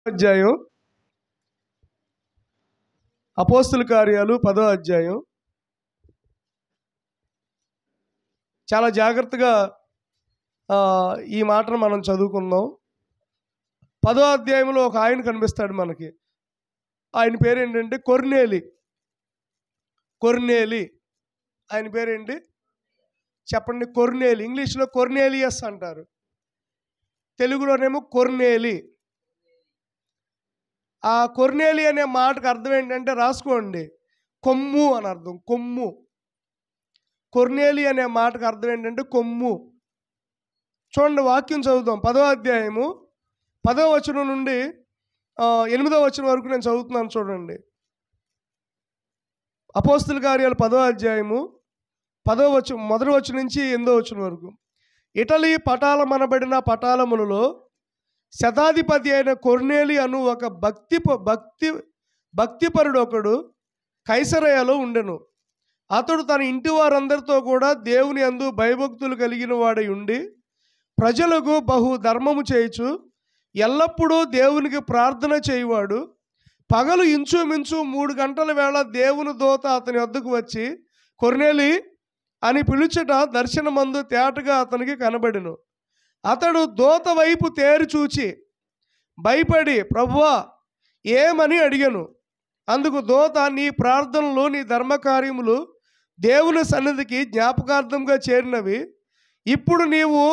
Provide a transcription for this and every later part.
అధ్యాయం అపోస్తుల కార్యాలు 10వ అధ్యాయం. చాలా జాగ్రత్తగా ఈ మాటను మనం చదువుకుందాం. 10వ అధ్యాయంలో ఒక ఆయన కనిపిస్తాడు మనకి. ఆయన పేరు ఏంటంటే కొర్నేలి. ఆయన పేరేంటి చెప్పండి? కొర్నేలి. ఇంగ్లీష్లో కొర్నేలియస్ అంటారు, తెలుగులోనేమో కొర్నేలి. ఆ కొర్నేలి అనే మాటకు అర్థం ఏంటంటే రాసుకోండి, కొమ్ము అని అర్థం. కొమ్ము. కొర్నేలి అనే మాటకు అర్థం ఏంటంటే కొమ్ము. చూడండి, వాక్యం చదువుదాం. 10వ అధ్యాయము 10వ వచనం నుండి 8వ వచనం వరకు నేను చదువుతున్నాను. చూడండి, అపోస్తుల కార్యాలు 10వ అధ్యాయము 10వ వచనం మొదటి వచనం నుంచి 8వ వచనం వరకు. ఇటలీ పటాలమనబడిన పటాలములలో శతాధిపతి అయిన కొర్నేలి అను ఒక భక్తిపరుడు ఒకడు కైసరయలో ఉండెను. అతడు తన ఇంటి వారందరితో కూడా దేవుని యందు భయభక్తులు కలిగిన వాడై ఉండి ప్రజలకు బహు ధర్మము చేయుచు ఎల్లప్పుడూ దేవునికి ప్రార్థన చేయువాడు. పగలు ఇంచుమించు 3 గంటల వేళ దేవుని దూత అతని వద్దకు వచ్చి కొర్నేలి అని పిలుచుట దర్శనమందు తేటగా అతనికి కనబడెను. అతడు దూత వైపు తేరి చూచి భయపడి, ప్రభువా ఏమని అడిగాను. అందుకు దూత, నీ ప్రార్థనలు నీ ధర్మకార్యములు దేవుని సన్నిధికి జ్ఞాపకార్థంగా చేరినవి. ఇప్పుడు నీవు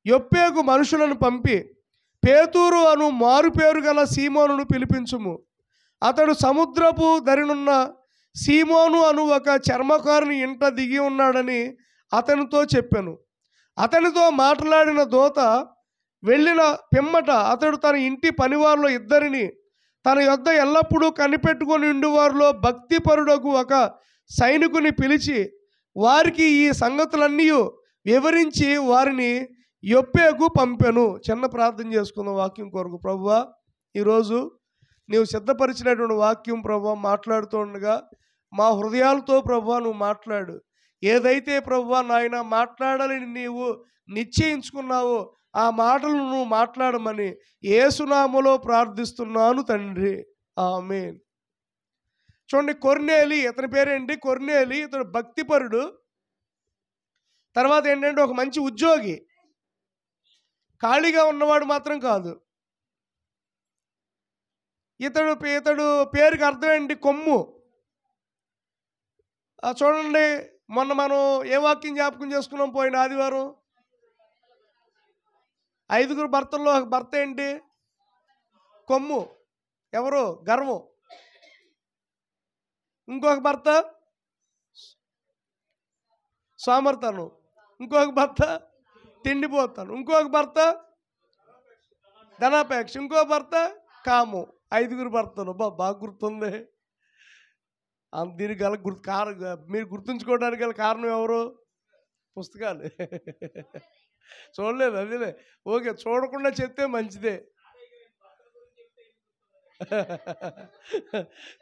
యొప్పేకు మనుషులను పంపి పేతురు అను మారుపేరు గల సీమోనును పిలిపించుము. అతడు సముద్రపు దరినున్న సీమోను అను ఒక చర్మకారుని ఇంట దిగి ఉన్నాడని అతనితో చెప్పాను. అతనితో మాట్లాడిన దూత వెళ్ళిన పిమ్మట అతడు తన ఇంటి పనివారిలో 2 తన యొద్ద ఎల్లప్పుడూ కనిపెట్టుకొని ఉండువారిలో భక్తిపరుడకు ఒక సైనికుని పిలిచి వారికి ఈ సంగతులన్నీ వివరించి వారిని యొప్పేకు పంపెను. చిన్న ప్రార్థన చేసుకుందాం వాక్యం కొరకు. ప్రభువా, ఈరోజు నీవు సిద్ధపరిచినటువంటి వాక్యం ప్రభువా మాట్లాడుతూ ఉండగా మా హృదయాలతో ప్రభువా నువ్వు మాట్లాడు. ఏదైతే ప్రభువా నాయన మాట్లాడాలని నీవు నిశ్చయించుకున్నావో ఆ మాటలను నువ్వు మాట్లాడమని యేసునామములో ప్రార్థిస్తున్నాను తండ్రి, ఆమేన్. చూడండి, కొర్నేలి, ఇతని పేరేంటి? కొర్నేలి. ఇతడు భక్తిపరుడు. తర్వాత ఏంటంటే ఒక మంచి ఉద్యోగి. ఖాళీగా ఉన్నవాడు మాత్రం కాదు. ఇతడు పేరుకి అర్థం ఏంటి? కొమ్ము. చూడండి, మొన్న మనం ఏ వాక్యం జ్ఞాపకం చేసుకున్నాం పోయిన ఆదివారం? 5 భర్తల్లో ఒక భర్త ఏంటి? కొమ్ము. ఎవరు? గర్వం. ఇంకొక భర్త సోమర్తనం. ఇంకొక భర్త తిండిపోతాను. ఇంకొక భర్త ధనాపేక్ష. ఇంకో భర్త కాము. 5 భర్తలు. బాగా గుర్తుంది. దీనికి గల మీరు గుర్తుంచుకోవడానికి గల కారణం ఎవరు? పుస్తకాలు. చూడలేదు, అదేలే. ఓకే, చూడకుండా చెప్తే మంచిదే.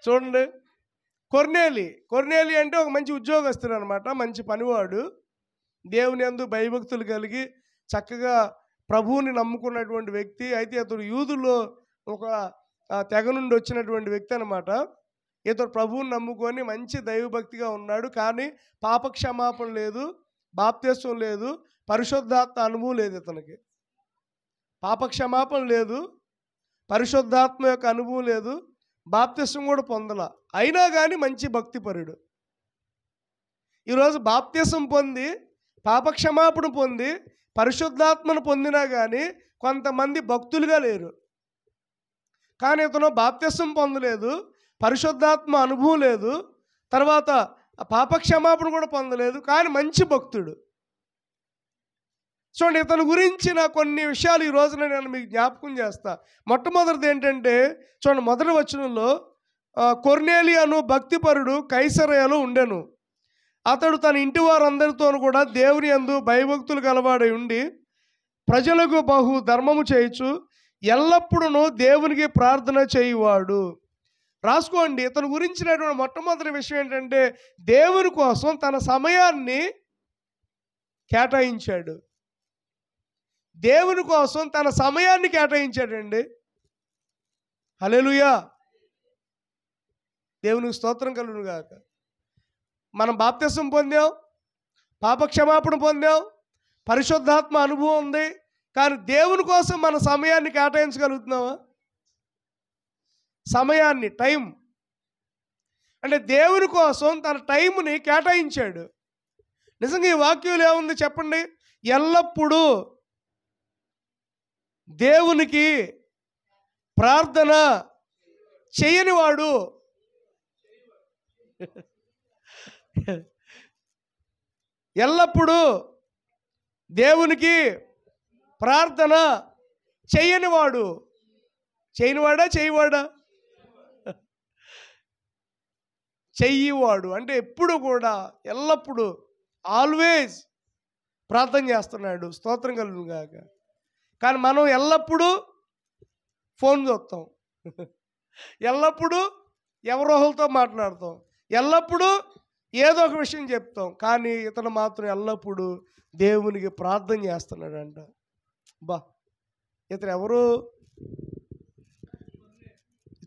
చూడండి, కొర్నేలి అంటే ఒక మంచి ఉద్యోగస్తుడు అనమాట, మంచి పనివాడు. దేవుని యందు భయభక్తులు కలిగి చక్కగా ప్రభువుని నమ్ముకున్నటువంటి వ్యక్తి. అయితే అతడు యూదుల్లో ఒక తెగ నుండి వచ్చినటువంటి వ్యక్తి అనమాట. ఇతడు ప్రభువుని నమ్ముకొని మంచి దైవభక్తిగా ఉన్నాడు. కానీ పాపక్షమాపణ లేదు, బాప్తిస్వం లేదు, పరిశుద్ధాత్మ అనుభవం లేదు. ఇతనికి పాపక్షమాపణ లేదు, పరిశుద్ధాత్మ యొక్క అనుభవం లేదు, బాప్తిస్వం కూడా పొందల. అయినా కానీ మంచి భక్తిపరుడు. ఈరోజు బాప్తిస్వం పొంది, పాపక్షమాపణ పొంది, పరిశుద్ధాత్మను పొందినా కానీ కొంతమంది భక్తులుగా లేరు. కానీ ఇతను బాప్తిస్వం పొందలేదు, పరిశుద్ధాత్మ అనుభవం లేదు, తర్వాత పాపక్షమాపణ కూడా పొందలేదు, కానీ మంచి భక్తుడు. చూడండి, ఇతని గురించిన కొన్ని విషయాలు ఈ రోజున నేను మీకు జ్ఞాపకం చేస్తా. మొట్టమొదటిది ఏంటంటే చూడండి, మొదటి వచనంలో కొర్నేలి అను భక్తిపరుడు కైసరయలో ఉండెను. అతడు తన ఇంటి వారందరితో కూడా దేవుని యందు భయభక్తులు గలవాడై ఉండి ప్రజలకు బహు ధర్మము చేయుచు ఎల్లప్పుడూ దేవునికి ప్రార్థన చేయువాడు. రాసుకోండి, ఇతను గురించినటువంటి మొట్టమొదటి విషయం ఏంటంటే దేవుని కోసం తన సమయాన్ని కేటాయించాడు. దేవుని కోసం తన సమయాన్ని కేటాయించాడండి. హల్లెలూయా. దేవునికి స్తోత్రం కలుగును గాక. మనం బాప్తిసం పొందాం, పాపక్షమాపణ పొందాం, పరిశుద్ధాత్మ అనుభవం ఉంది. కానీ దేవుని కోసం మన సమయాన్ని కేటాయించగలుగుతున్నావా? సమయాన్ని, టైం అంటే దేవుని కోసం తన టైంని కేటాయించాడు. నిజంగా ఈ వాక్యంలో ఏముంది చెప్పండి? ఎల్లప్పుడూ దేవునికి ప్రార్థన చేయనివాడు ఎల్లప్పుడూ దేవునికి ప్రార్థన చేయనివాడు. చేయనివాడా చేయవాడా? చెయ్యివాడు అంటే ఎప్పుడు కూడా, ఎల్లప్పుడూ, ఆల్వేజ్ ప్రార్థన చేస్తున్నాడు. స్తోత్రం కలుగును గాక. కానీ మనం ఎల్లప్పుడూ ఫోన్ చూస్తాం, ఎల్లప్పుడూ ఎవరోహులతో మాట్లాడతాం, ఎల్లప్పుడూ ఏదో ఒక విషయం చెప్తాం. కానీ ఇతను మాత్రం ఎల్లప్పుడూ దేవునికి ప్రార్థన చేస్తున్నాడంట. బా, ఇతను ఎవరు?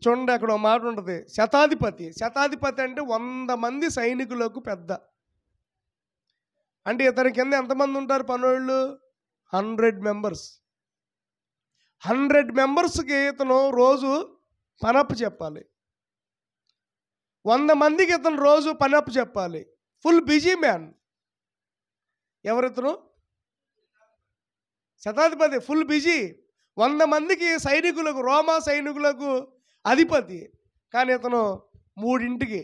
చూడండి, అక్కడ ఒక మాట ఉంటుంది, శతాధిపతి. శతాధిపతి అంటే 100 మంది సైనికులకు పెద్ద. అంటే ఇతని కింద ఎంతమంది ఉంటారు పనోళ్ళు? 100 మెంబర్స్. 100 మెంబర్స్కి ఇతను రోజు పనప్పు చెప్పాలి. 100 మందికి ఇతను రోజు పనప్పు చెప్పాలి. Full busy man. ఎవరితను? శతాధిపతి. Full busy. 100 మందికి సైనికులకు, రోమా సైనికులకు అధిపతి. కానీ ఇతను 3ంటికి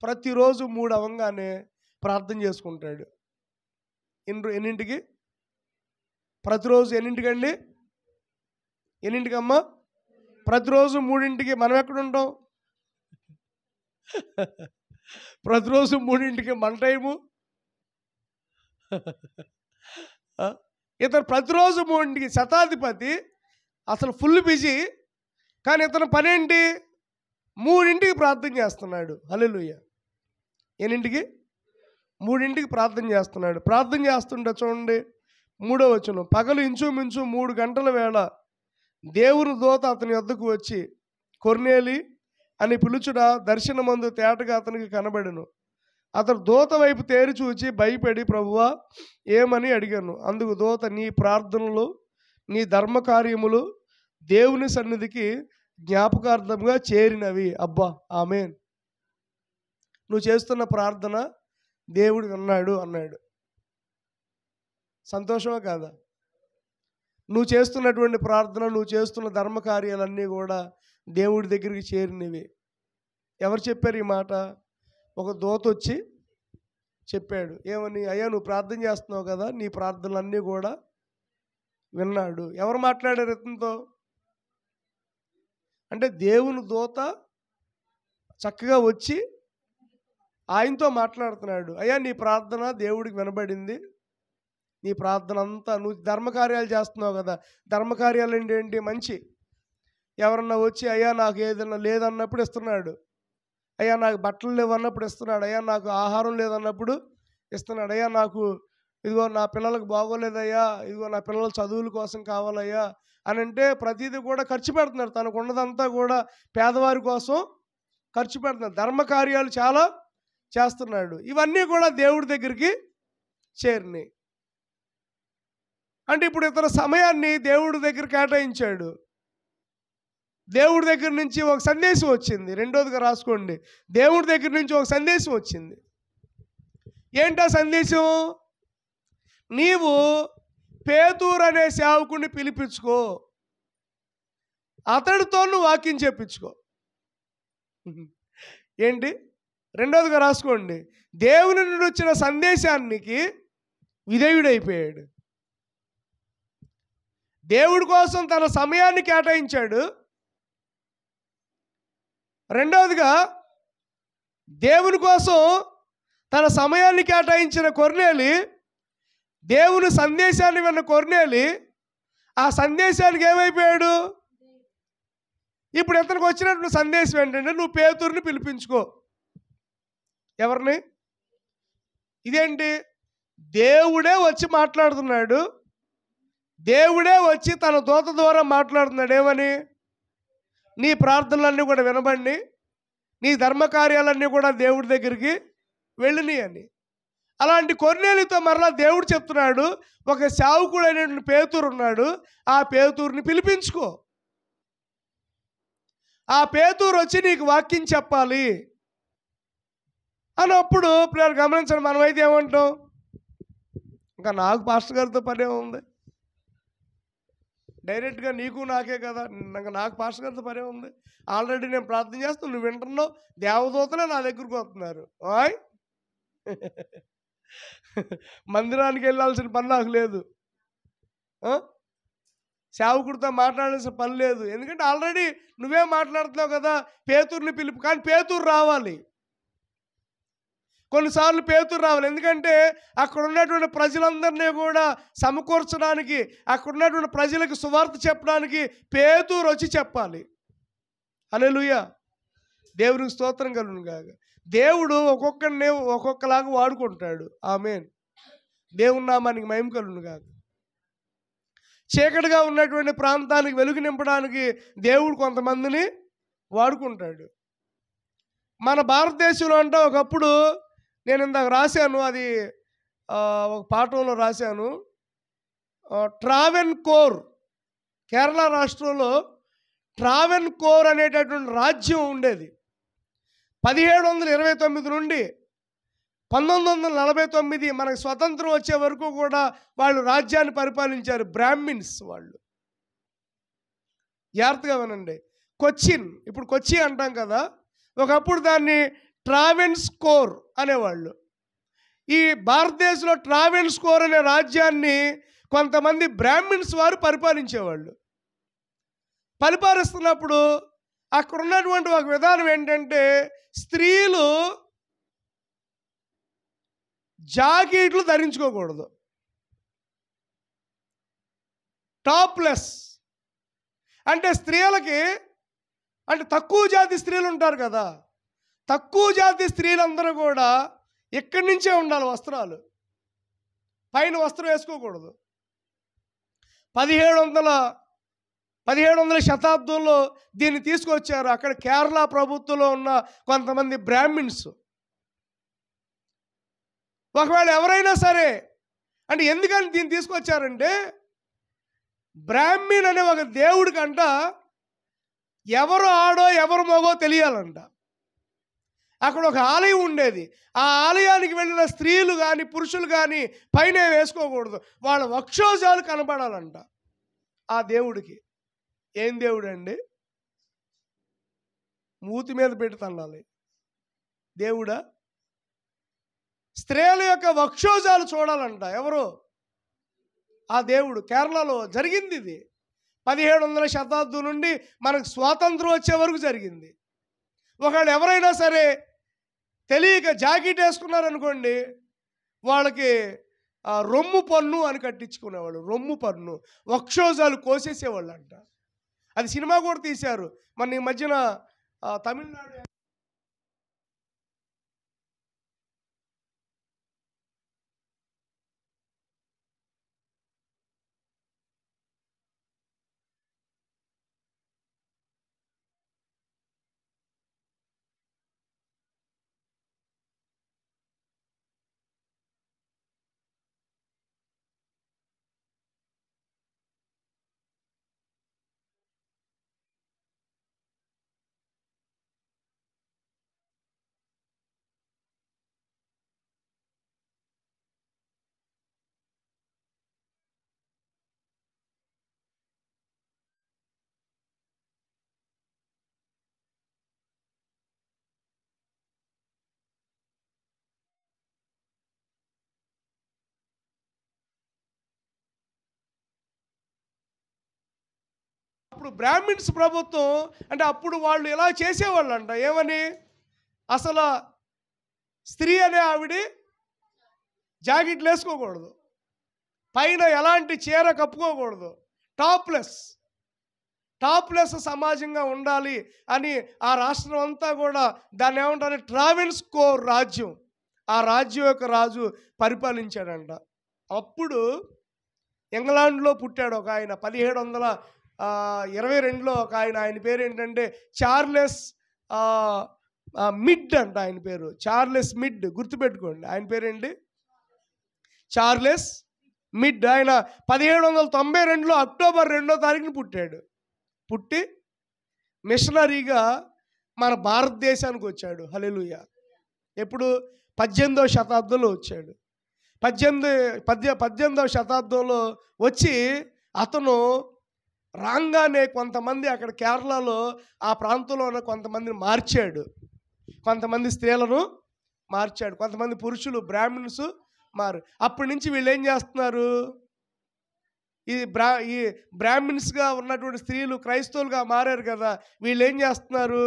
ప్రతిరోజు 3 అవ్వగానే ప్రార్థన చేసుకుంటాడు. ఎన్నింటికి? ప్రతిరోజు ఎన్నింటికండి? ఎన్నింటికమ్మా? ప్రతిరోజు 3ంటికి. మనం ఎక్కడుంటాం? ప్రతిరోజు 3ంటికి మన టైము. ఇతను ప్రతిరోజు 3ంటికి. శతాధిపతి అసలు ఫుల్ బిజీ. కానీ ఇతను పనేంటి? 3ంటికి ప్రార్థన చేస్తున్నాడు. హల్లెలూయా. ఎన్నింటికి? 3ంటికి ప్రార్థన చేస్తున్నాడు. ప్రార్థన చేస్తుంటే చూడండి 3వ వచనం, పగలు ఇంచుమించు 3 గంటల వేళ దేవుని దూత అతని వద్దకు వచ్చి కొర్నేలి అని పిలుచుట దర్శనమందు తేటగా అతనికి కనబడెను. అతడు దూత వైపు తేరి చూచి భయపడి, ప్రభువా ఏమని అడిగాను. అందుకు దూత, నీ ప్రార్థనలు, నీ ధర్మకార్యములు దేవుని సన్నిధికి జ్ఞాపకార్థంగా చేరినవి. అబ్బా, ఆమేన్. నువ్వు చేస్తున్న ప్రార్థన దేవుడు విన్నాడు అన్నాడు. సంతోషమా కాదా? నువ్వు చేస్తున్నటువంటి ప్రార్థన, నువ్వు చేస్తున్న ధర్మకార్యాలన్నీ కూడా దేవుడి దగ్గరికి చేరినవి. ఎవరు చెప్పారు ఈ మాట? ఒక దూత వచ్చి చెప్పాడు. ఏమని? అయ్యా, నువ్వు ప్రార్థన చేస్తున్నావు కదా, నీ ప్రార్థనలన్నీ కూడా విన్నాడు. ఎవరు మాట్లాడారు ఇతనితో? అంటే దేవుని దూత చక్కగా వచ్చి ఆయనతో మాట్లాడుతున్నాడు. అయ్యా, నీ ప్రార్థన దేవుడికి వినబడింది. నీ ప్రార్థన అంతా, నువ్వు ధర్మకార్యాలు చేస్తున్నావు కదా, ధర్మకార్యాలు ఏంటి? మంచి. ఎవరన్నా వచ్చి అయ్యా నాకు ఏదన్నా లేదన్నప్పుడు ఇస్తున్నాడు. అయ్యా నాకు బట్టలు లేవన్నప్పుడు ఇస్తున్నాడు. అయ్యా నాకు ఆహారం లేదన్నప్పుడు ఇస్తున్నాడు. అయ్యా నాకు ఇదిగో నా పిల్లలకు బాగోలేదయ్యా, ఇదిగో నా పిల్లల చదువుల కోసం కావాలయ్యా అని అంటే ప్రతిదీ కూడా ఖర్చు పెడుతున్నాడు. తనకు ఉన్నదంతా కూడా పేదవారి కోసం ఖర్చు పెడుతున్నాడు. ధర్మకార్యాలు చాలా చేస్తున్నాడు. ఇవన్నీ కూడా దేవుడి దగ్గరికి చేరినాయి. అంటే ఇప్పుడు ఇతర సమయాన్ని దేవుడి దగ్గర కేటాయించాడు. దేవుడి దగ్గర నుంచి ఒక సందేశం వచ్చింది. రెండోదిగా రాసుకోండి, దేవుడి దగ్గర నుంచి ఒక సందేశం వచ్చింది. ఏంటా సందేశం? నీవు పేతురు అనే సేవకుని పిలిపించుకో, అతడితో నువ్వు వాక్యం చెప్పించుకో. ఏంటి? రెండోదిగా రాసుకోండి, దేవుని నుండి వచ్చిన సందేశానికి విధేయుడైపోయాడు. దేవుడి కోసం తన సమయాన్ని కేటాయించాడు. రెండవదిగా దేవుని కోసం తన సమయాన్ని కేటాయించిన కొర్నేలి, దేవుని సందేశాన్ని విన్న కొర్నేలి ఆ సందేశానికి ఏమైపోయాడు? ఇప్పుడు ఇతనికి వచ్చినటువంటి సందేశం ఏంటంటే, నువ్వు పేతురుని పిలిపించుకో. ఎవరిని? ఇదేంటి? దేవుడే వచ్చి మాట్లాడుతున్నాడు. దేవుడే వచ్చి తన దూత ద్వారా మాట్లాడుతున్నాడు. ఏమని? నీ ప్రార్థనలన్నీ కూడా వినబడి నీ ధర్మకార్యాలన్నీ కూడా దేవుడి దగ్గరికి వెళ్ళినాయి అని. అలాంటి కొర్నేలితో మరలా దేవుడు చెప్తున్నాడు, ఒక సేవకుడైనటువంటి పేతురు ఉన్నాడు, ఆ పేతురుని పిలిపించుకో, ఆ పేతురు వచ్చి నీకు వాక్యం చెప్పాలి అన్నప్పుడు పిల్లలు గమనించండి. మనమైతే ఏమంటాం, ఇంకా నాకు పాస్టర్ గారితో పనే ఉంది, డైరెక్ట్గా నీకు నాకే కదా, ఇంకా నాకు పాస్టర్ గారితో పనే ఉంది, ఆల్రెడీ నేను ప్రార్థన చేస్తాను, నువ్వు వింటున్నావు, దేవదూతలే నా దగ్గరకు వస్తున్నారు, ఓయ్ మందిరానికి వెళ్ళాల్సిన పని నాకు లేదు, సేవకుడితో మాట్లాడాల్సిన పని లేదు, ఎందుకంటే ఆల్రెడీ నువ్వే మాట్లాడుతున్నావు కదా, పేతురుని పిలుపు. కానీ పేతురు రావాలి, కొన్నిసార్లు పేతురు రావాలి, ఎందుకంటే అక్కడ ఉన్నటువంటి ప్రజలందరినీ కూడా సమకూర్చడానికి, అక్కడ ఉన్నటువంటి ప్రజలకు సువార్త చెప్పడానికి పేతురు వచ్చి చెప్పాలి. హల్లెలూయా, దేవునికి స్తోత్రం కలుగును గాక. దేవుడు ఒక్కొక్కరిని ఒక్కొక్కలాగా వాడుకుంటాడు. ఆమేన్. దేవుని నామానికి మహిమ కలుగును గాక. చీకటిగా ఉన్నటువంటి ప్రాంతానికి వెలుగు నింపడానికి దేవుడు కొంతమందిని వాడుకుంటాడు. మన భారతదేశంలో అంటే ఒకప్పుడు నేను ఇందాక రాశాను, అది ఒక పాఠంలో రాశాను, ట్రావెన్కోర్, కేరళ రాష్ట్రంలో ట్రావెన్కోర్ అనేటటువంటి రాజ్యం ఉండేది. 1729 నుండి 1949 మనకు స్వతంత్రం వచ్చే వరకు కూడా వాళ్ళు రాజ్యాన్ని పరిపాలించారు. బ్రాహ్మిన్స్ వాళ్ళు. జాగ్రత్తగా వినండి. కొచ్చిన్, ఇప్పుడు కొచ్చి అంటాం కదా, ఒకప్పుడు దాన్ని ట్రావెన్కోర్ అనేవాళ్ళు. ఈ భారతదేశంలో ట్రావెన్కోర్ అనే రాజ్యాన్ని కొంతమంది బ్రాహ్మిన్స్ వారు పరిపాలించేవాళ్ళు. పరిపాలిస్తున్నప్పుడు అక్కడ ఉన్నటువంటి ఒక విధానం ఏంటంటే, స్త్రీలు జాకెట్లు ధరించుకోకూడదు, టాప్లెస్. అంటే స్త్రీలకి, అంటే తక్కువ జాతి స్త్రీలు ఉంటారు కదా, తక్కువ జాతి స్త్రీలందరూ కూడా ఇక్కడి నుంచే ఉండాలి వస్త్రాలు, పైన వస్త్రం వేసుకోకూడదు. 1700 శతాబ్దంలో దీన్ని తీసుకొచ్చారు. అక్కడ కేరళ ప్రభుత్వంలో ఉన్న కొంతమంది బ్రాహ్మిన్స్. ఒకవేళ ఎవరైనా సరే, అంటే ఎందుకని దీన్ని తీసుకొచ్చారంటే, బ్రాహ్మణ్ అనే ఒక దేవుడికంట ఎవరు ఆడో ఎవరు మగో తెలియాలంట. అక్కడ ఒక ఆలయం ఉండేది, ఆ ఆలయానికి వెళ్ళిన స్త్రీలు కానీ పురుషులు కానీ పైన వేసుకోకూడదు, వాళ్ళ వక్షోజాలు కనపడాలంట ఆ దేవుడికి. ఏం దేవుడు అండి? మూతి మీద పెట్టి తన్నాలి దేవుడా? స్త్రీల యొక్క వక్షోజాలు చూడాలంట ఎవరు? ఆ దేవుడు. కేరళలో జరిగింది ఇది. 1700 శతాబ్దం నుండి మనకు స్వాతంత్రం వచ్చే వరకు జరిగింది. ఒకవేళ ఎవరైనా సరే తెలియక జాకెట్ వేసుకున్నారనుకోండి, వాళ్ళకి రొమ్ము పన్ను అని కట్టించుకునేవాళ్ళు. రొమ్ము పన్ను, వక్షోజాలు కోసేసేవాళ్ళు అంట. అది సినిమా కూడా తీశారు మన ఈ మధ్యన తమిళనాడు. అప్పుడు బ్రాహ్మిన్స్ ప్రభుత్వం అంటే అప్పుడు వాళ్ళు ఇలా చేసేవాళ్ళు అంట. ఏమని? అసలు స్త్రీ అనే ఆవిడ జాకెట్లు వేసుకోకూడదు, పైన ఎలాంటి చీర కప్పుకోకూడదు, టాప్లెస్ సమాజంగా ఉండాలి అని ఆ రాష్ట్రం అంతా కూడా దాన్ని ఏమంటారు, ట్రావెన్కోర్ రాజ్యం, ఆ రాజ్యం యొక్క రాజు పరిపాలించాడంట. అప్పుడు ఇంగ్లాండ్లో పుట్టాడు ఒక ఆయన. 22లో ఒక ఆయన పేరు ఏంటంటే చార్లెస్ మిడ్ అంట. ఆయన పేరు చార్లెస్ మిడ్, గుర్తుపెట్టుకోండి. ఆయన పేరేంటి? Charles mid. ఆయన 1792లో అక్టోబర్ 2వ తారీఖున పుట్టాడు. పుట్టి మిషనరీగా మన భారతదేశానికి వచ్చాడు. హల్లెలూయా. ఎప్పుడు? 18వ శతాబ్దంలో వచ్చాడు. 18వ శతాబ్దంలో వచ్చి అతను రాగానే కొంతమంది అక్కడ కేరళలో ఆ ప్రాంతంలో ఉన్న కొంతమందిని మార్చాడు. కొంతమంది స్త్రీలను మార్చాడు, కొంతమంది పురుషులు బ్రాహ్మిన్స్ అప్పటి నుంచి వీళ్ళు ఏం చేస్తున్నారు? ఈ బ్రాహ్మిన్స్గా ఉన్నటువంటి స్త్రీలు క్రైస్తవులుగా మారారు కదా, వీళ్ళు ఏం చేస్తున్నారు?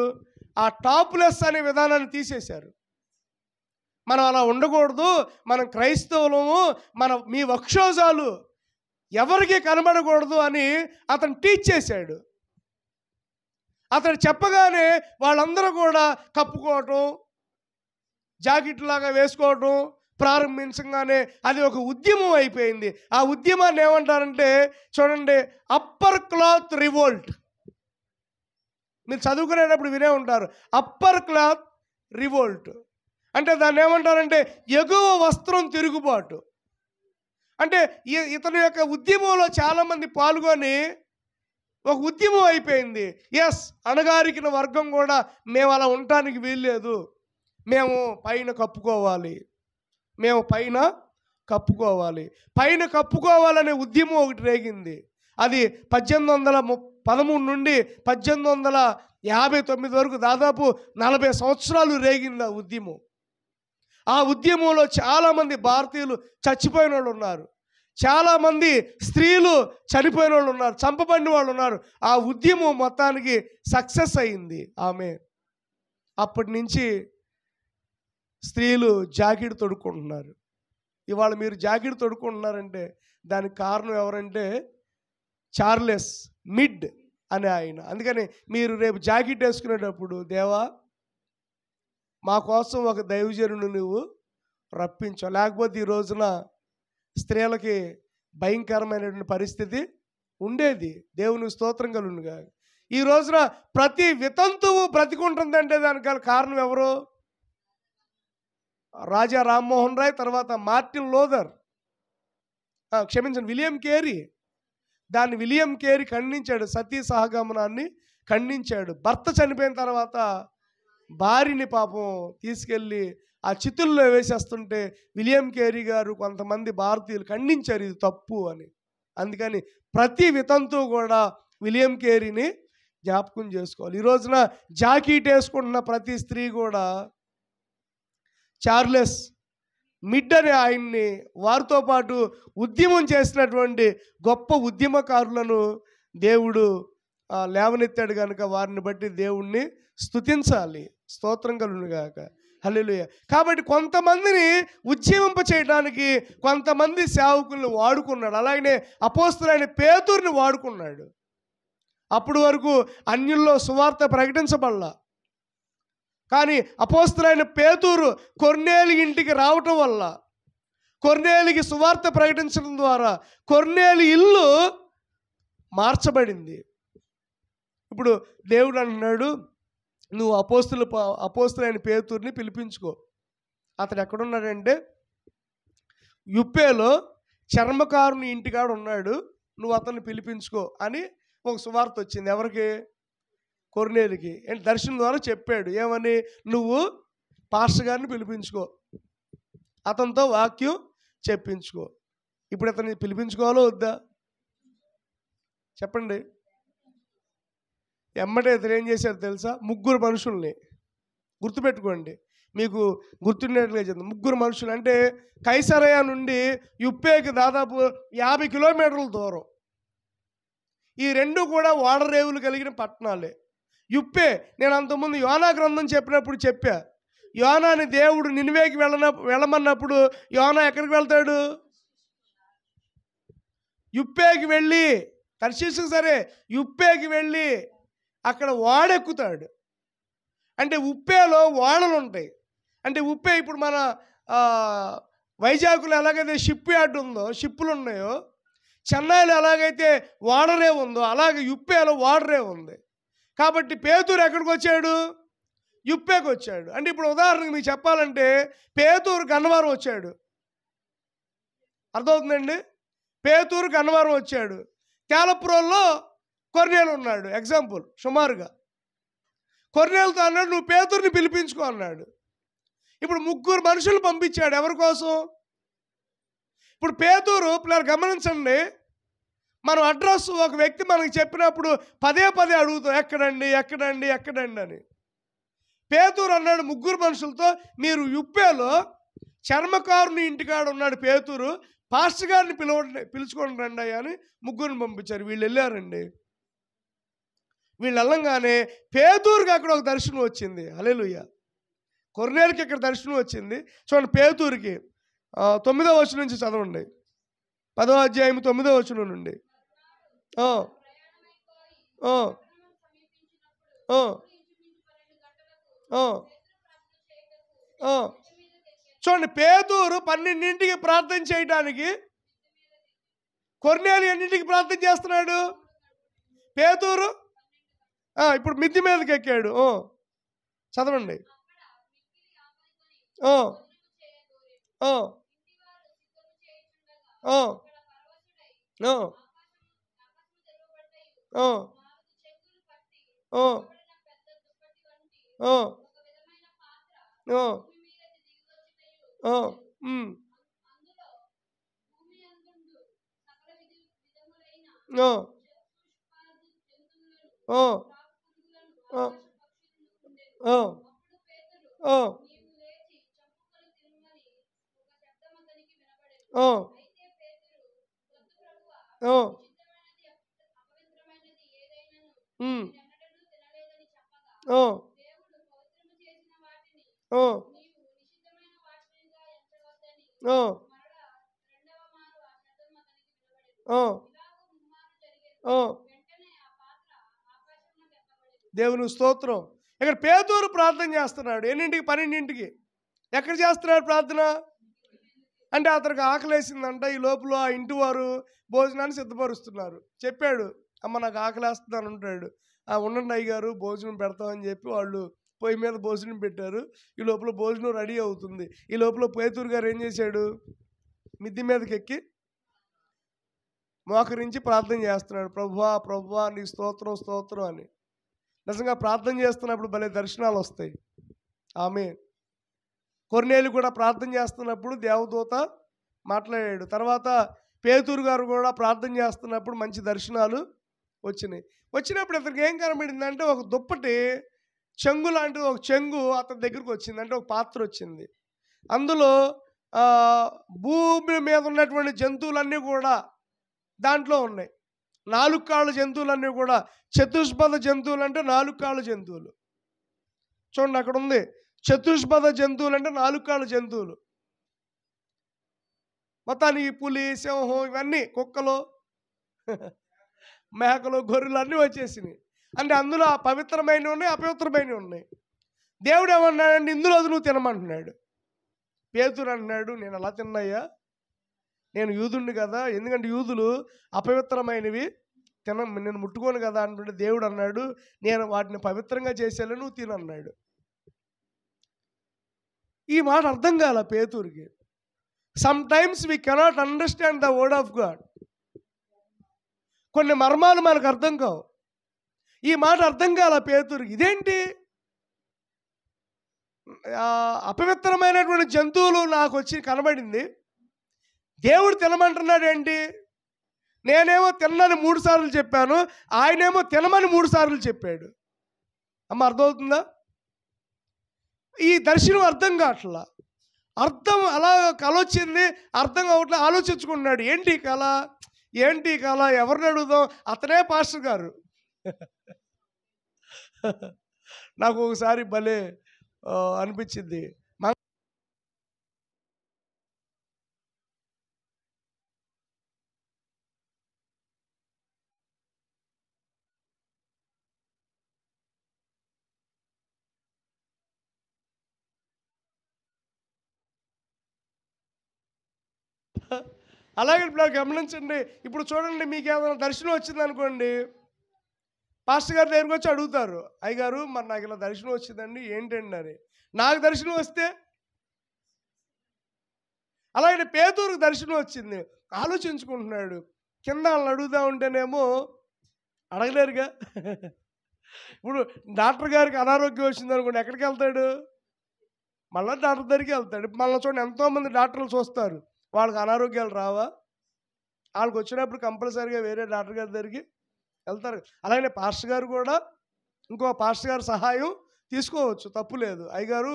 ఆ టాప్లెస్ అనే విధానాన్ని తీసేశారు. మనం అలా ఉండకూడదు, మనం క్రైస్తవులము, మీ వక్షోజాలు ఎవరికి కనబడకూడదు అని అతను టీచ్ చేశాడు. అతను చెప్పగానే వాళ్ళందరూ కూడా కప్పుకోవటం, జాకెట్లాగా వేసుకోవటం ప్రారంభించగానే అది ఒక ఉద్యమం అయిపోయింది. ఆ ఉద్యమాన్ని ఏమంటారంటే చూడండి, అప్పర్ క్లాత్ రివోల్ట్. మీరు చదువుకునేటప్పుడు వినే ఉంటారు, అప్పర్ క్లాత్ రివోల్ట్ అంటే దాన్ని ఏమంటారంటే ఎగువ వస్త్రం తిరుగుబాటు. అంటే ఇతని యొక్క ఉద్యమంలో చాలామంది పాల్గొని ఒక ఉద్యమం అయిపోయింది. ఎస్, అణగారికిన వర్గం కూడా మేము అలా ఉండటానికి వీల్లేదు, మేము పైన కప్పుకోవాలి, మేము పైన కప్పుకోవాలనే ఉద్యమం ఒకటి రేగింది. అది 1813 నుండి 1859 వరకు దాదాపు 40 సంవత్సరాలు రేగింది ఆ ఉద్యమం. ఆ ఉద్యమంలో చాలామంది భారతీయులు చచ్చిపోయిన వాళ్ళు ఉన్నారు, చాలామంది స్త్రీలు చనిపోయిన వాళ్ళు ఉన్నారు, చంపబడిన వాళ్ళు ఉన్నారు. ఆ ఉద్యమం మొత్తానికి సక్సెస్ అయింది. అప్పటి నుంచి స్త్రీలు జాకెట్ తొడుక్కుంటున్నారు. ఇవాళ మీరు జాకెట్ తొడుక్కుంటున్నారంటే దానికి కారణం ఎవరంటే చార్లెస్ మిడ్ అనే ఆయన. అందుకని మీరు రేపు జాకెట్ వేసుకునేటప్పుడు, దేవా మా కోసం ఒక దైవజనుడు నువ్వు రప్పించు, లేకపోతే ఈ రోజున స్త్రీలకి భయంకరమైనటువంటి పరిస్థితి ఉండేది. దేవుని స్తోత్రం కలుగునుగా. ఈ రోజున ప్రతి వితంతువు బ్రతికుంటుందంటే దానికి కారణం ఎవరు? రాజా రామ్మోహన్ రాయ్, తర్వాత మార్టిన్ లూథర్, విలియం కేరీ. దాన్ని విలియం కేరీ ఖండించాడు, సతీ సహగమనాన్ని ఖండించాడు. భర్త చనిపోయిన తర్వాత భార్యని పాపం తీసుకెళ్ళి ఆ చితుల్లో వేసేస్తుంటే విలియం కేరీ గారు కొంతమంది భారతీయులు ఖండించారు ఇది తప్పు అని. అందుకని ప్రతి వితంతువు కూడా విలియం కేరీని జ్ఞాపకం చేసుకోవాలి. ఈ రోజున జాకెట్ వేసుకుంటున్న ప్రతి స్త్రీ కూడా చార్లెస్ మిడ్ అనే ఆయన్ని, వారితో పాటు ఉద్యమం చేసినటువంటి గొప్ప ఉద్యమకారులను దేవుడు లేవనెత్తాడు కనుక వారిని బట్టి దేవుణ్ణి స్తుతించాలి. స్తోత్రం కలుగునుగాక. హల్లెలూయా. కాబట్టి కొంతమందిని ఉజ్జీవింప చేయడానికి కొంతమంది సేవకుల్ని వాడుకున్నాడు. అలాగనే అపోస్తలుడైన పేతురుని వాడుకున్నాడు. అప్పుడు వరకు అన్యుల్లో సువార్త ప్రకటించబడలా, కానీ అపోస్తలుడైన పేతురు కొర్నేలి ఇంటికి రావటం వల్ల, కొర్నేలికి సువార్త ప్రకటించడం ద్వారా కొర్నేలి ఇల్లు మార్చబడింది. ఇప్పుడు దేవుడు అంటున్నాడు, నువ్వు అపోస్తలుడైన పేతురుని పిలిపించుకో. అతడు ఎక్కడున్నాడంటే యుప్పేలో చర్మకారుని ఇంటికాడ ఉన్నాడు, నువ్వు అతన్ని పిలిపించుకో అని ఒక సువార్త వచ్చింది. ఎవరికి? కొర్నేలికి. దర్శనం ద్వారా చెప్పాడు. ఏమని? నువ్వు పాస్టర్ గారిని పిలిపించుకో, అతనితో వాక్యం చెప్పించుకో. ఇప్పుడు అతన్ని పిలిపించుకోవాలో వద్దా చెప్పండి. ఎమ్మటే ఇతను ఏం చేశారు తెలుసా? 3 మనుషుల్ని, గుర్తుపెట్టుకోండి, మీకు గుర్తుండేట్లుగా చెప్తాను. 3 మనుషులు అంటే కైసరయ నుండి యుప్పేకి దాదాపు 50 కిలోమీటర్ల దూరం. ఈ 2 కూడా ఓడరేవులు కలిగిన పట్టణాలే. యుప్పే, నేను అంతకుముందు యోనా గ్రంథం చెప్పినప్పుడు చెప్పా, యోనాని దేవుడు నినివేకి వెళ్ళమన్నప్పుడు యోనా ఎక్కడికి వెళ్తాడు? యుప్పేకి వెళ్ళి, తర్షీషుకు సరే, యుప్పేకి వెళ్ళి అక్కడ ఓడెక్కుతాడు. అంటే ఉప్పేలో ఓడలు ఉంటాయి. అంటే ఉప్పే ఇప్పుడు మన వైజాగ్లో ఎలాగైతే షిప్ యార్డ్ ఉందో, షిప్పులు ఉన్నాయో, చెన్నైలో ఎలాగైతే వాడరే ఉందో అలాగే యుప్పేలో వాడరే ఉంది. కాబట్టి పేతురు ఎక్కడికి వచ్చాడు? యుప్పేకి వచ్చాడు. అంటే ఇప్పుడు ఉదాహరణకు మీకు చెప్పాలంటే పేతురు గన్నవరం వచ్చాడు. అర్థమవుతుందండి? పేతురు గన్నవరం వచ్చాడు. తేలపురంలో కొర్నేలు ఉన్నాడు. ఎగ్జాంపుల్ సుమారుగా. కొర్నేలుతో అన్నాడు, నువ్వు పేతురుని పిలిపించుకో అన్నాడు. ఇప్పుడు 3 మనుషులు పంపించాడు. ఎవరి కోసం? ఇప్పుడు పేతురు పిల్లలు గమనించండి, మనం అడ్రస్ ఒక వ్యక్తి మనకి చెప్పినప్పుడు పదే పదే అడుగుతాం, ఎక్కడండి ఎక్కడండి ఎక్కడండి అని. పేతురు అన్నాడు 3 మనుషులతో, మీరు యుప్పేలో చర్మకారుని ఇంటికాడ ఉన్నాడు పేతురు, పాస్టర్ గారిని పిలుచుకొని రండి అయ్యా అని 3 పంపించారు. వీళ్ళు వెళ్ళారండి. వీళ్ళు వెళ్ళంగానే పేతురుకి అక్కడ ఒక దర్శనం వచ్చింది. హల్లెలూయా. కొర్నేలుకి ఇక్కడ దర్శనం వచ్చింది. చూడండి, పేతురుకి 9వ వచనం నుంచి చదవండి. 10వ అధ్యాయం 9వ వచనం నుండి. చూడండి, పేతురు 12ంటికి ప్రార్థన చేయడానికి, కొర్నేలు ఎన్నింటికి ప్రార్థన చేస్తున్నాడు? పేతురు ఇప్పుడు మిద్ది మీదకి ఎక్కాడు. చదవండి. దేవుని స్తోత్రం. ఇక్కడ పేతురు ప్రార్థన చేస్తున్నాడు. ఎన్నింటికి? 12ంటికి. ఎక్కడ చేస్తున్నాడు ప్రార్థన? అంటే అతనికి ఆకలేసిందంట. ఈ లోపల ఆ ఇంటి వారు భోజనాన్ని సిద్ధపరుస్తున్నారు. చెప్పాడు, అమ్మ నాకు ఆకలేస్తుందని ఉంటాడు. ఉండండి అయ్యగారు భోజనం పెడతామని చెప్పి వాళ్ళు పొయ్యి మీద భోజనం పెట్టారు. ఈ లోపల భోజనం రెడీ అవుతుంది. ఈ లోపల పేతురు గారు ఏం చేశాడు? మిద్ది మీదకి ఎక్కి మోకరించి ప్రార్థన చేస్తున్నాడు. ప్రభువా ప్రభువా నీ స్తోత్రం స్తోత్రం అని. నిజంగా ప్రార్థన చేస్తున్నప్పుడు భలే దర్శనాలు వస్తాయి. ఆమేన్. కొర్నేలు కూడా ప్రార్థన చేస్తున్నప్పుడు దేవదూత మాట్లాడాడు. తర్వాత పేతురు గారు కూడా ప్రార్థన చేస్తున్నప్పుడు మంచి దర్శనాలు వచ్చినాయి. వచ్చినప్పుడు అతనికి ఏం కనబడిందంటే ఒక దుప్పటి చెంగు లాంటిది, ఒక చెంగు అతని దగ్గరకు వచ్చింది. అంటే ఒక పాత్ర వచ్చింది. అందులో భూమి మీద ఉన్నటువంటి జంతువులన్నీ కూడా దాంట్లో ఉన్నాయి. 4 కాళ్ళ జంతువులన్నీ కూడా, చతుష్పద జంతువులు అంటే 4 కాళ్ళ జంతువులు. చూడండి అక్కడ ఉంది, చతుష్పద జంతువులు అంటే 4 కాళ్ళ జంతువులు. మొత్తానికి పులి, సింహం, ఇవన్నీ, కుక్కలు, మేకలు, గొర్రెలు అన్నీ వచ్చేసినాయి. అంటే అందులో పవిత్రమైనవి ఉన్నాయి, అపవిత్రమైనవి ఉన్నాయి. దేవుడు ఏమన్నాడంటే ఇందులో నువ్వు తినమంటున్నాడు. పేతురు అంటున్నాడు, నేను అలా తిన్నాయా, నేను యూదుణ్ణి కదా, ఎందుకంటే యూదులు అపవిత్రమైనవి నేను ముట్టుకోను కదా అంటుంటే దేవుడు అన్నాడు, నేను వాటిని పవిత్రంగా చేసేలా నువ్వు తినన్నాడు. ఈ మాట అర్థం కాల పేతురుకి. Sometimes we cannot understand the word of God. కొన్ని మర్మాలు మనకు అర్థం కావు. ఈ మాట అర్థం కాల పేతురుకి. ఇదేంటి, అపవిత్రమైనటువంటి జంతువులు నాకు వచ్చి కనబడింది, దేవుడు తినమంటున్నాడు ఏంటి? నేనేమో తినని 3 సార్లు చెప్పాను, ఆయనేమో తినమని 3 సార్లు చెప్పాడు. అమ్మ అర్థమవుతుందా? ఈ దర్శనం అర్థం కావట్లా. అర్థం అలా కళ వచ్చింది, అర్థం కావట్లా. ఆలోచించుకున్నాడు, ఏంటి కళ, ఏంటి కళ, ఎవరిని అడుగుదాం? అతనే పాస్టర్ గారు. నాకు ఒకసారి భలే అనిపించింది. అలాగే ఇప్పుడు గమనించండి. ఇప్పుడు చూడండి, మీకు ఏదైనా దర్శనం వచ్చిందనుకోండి, పాస్టర్ గారి దగ్గరికి వచ్చి అడుగుతారు, అయ్యగారు మరి నాకు ఇలా దర్శనం వచ్చిందండి ఏంటండి అని. నాకు దర్శనం వస్తే, అలాగే పేతురుకు దర్శనం వచ్చింది, ఆలోచించుకుంటున్నాడు. కింద వాళ్ళని అడుగుదా ఉంటేనేమో అడగలేరుగా. ఇప్పుడు డాక్టర్ గారికి అనారోగ్యం వచ్చింది అనుకోండి, ఎక్కడికి వెళ్తాడు? మళ్ళీ డాక్టర్ దగ్గరికి వెళ్తాడు. మళ్ళీ చూడండి, ఎంతోమంది డాక్టర్లు చూస్తారు, వాళ్ళకి అనారోగ్యాలు రావా? వాళ్ళకి వచ్చినప్పుడు కంపల్సరీగా వేరే డాక్టర్ గారి దగ్గరికి వెళ్తారు. అలాగే పాస్టర్ గారు కూడా ఇంకో పాస్టర్ గారి సహాయం తీసుకోవచ్చు, తప్పు లేదు. అయ్యగారు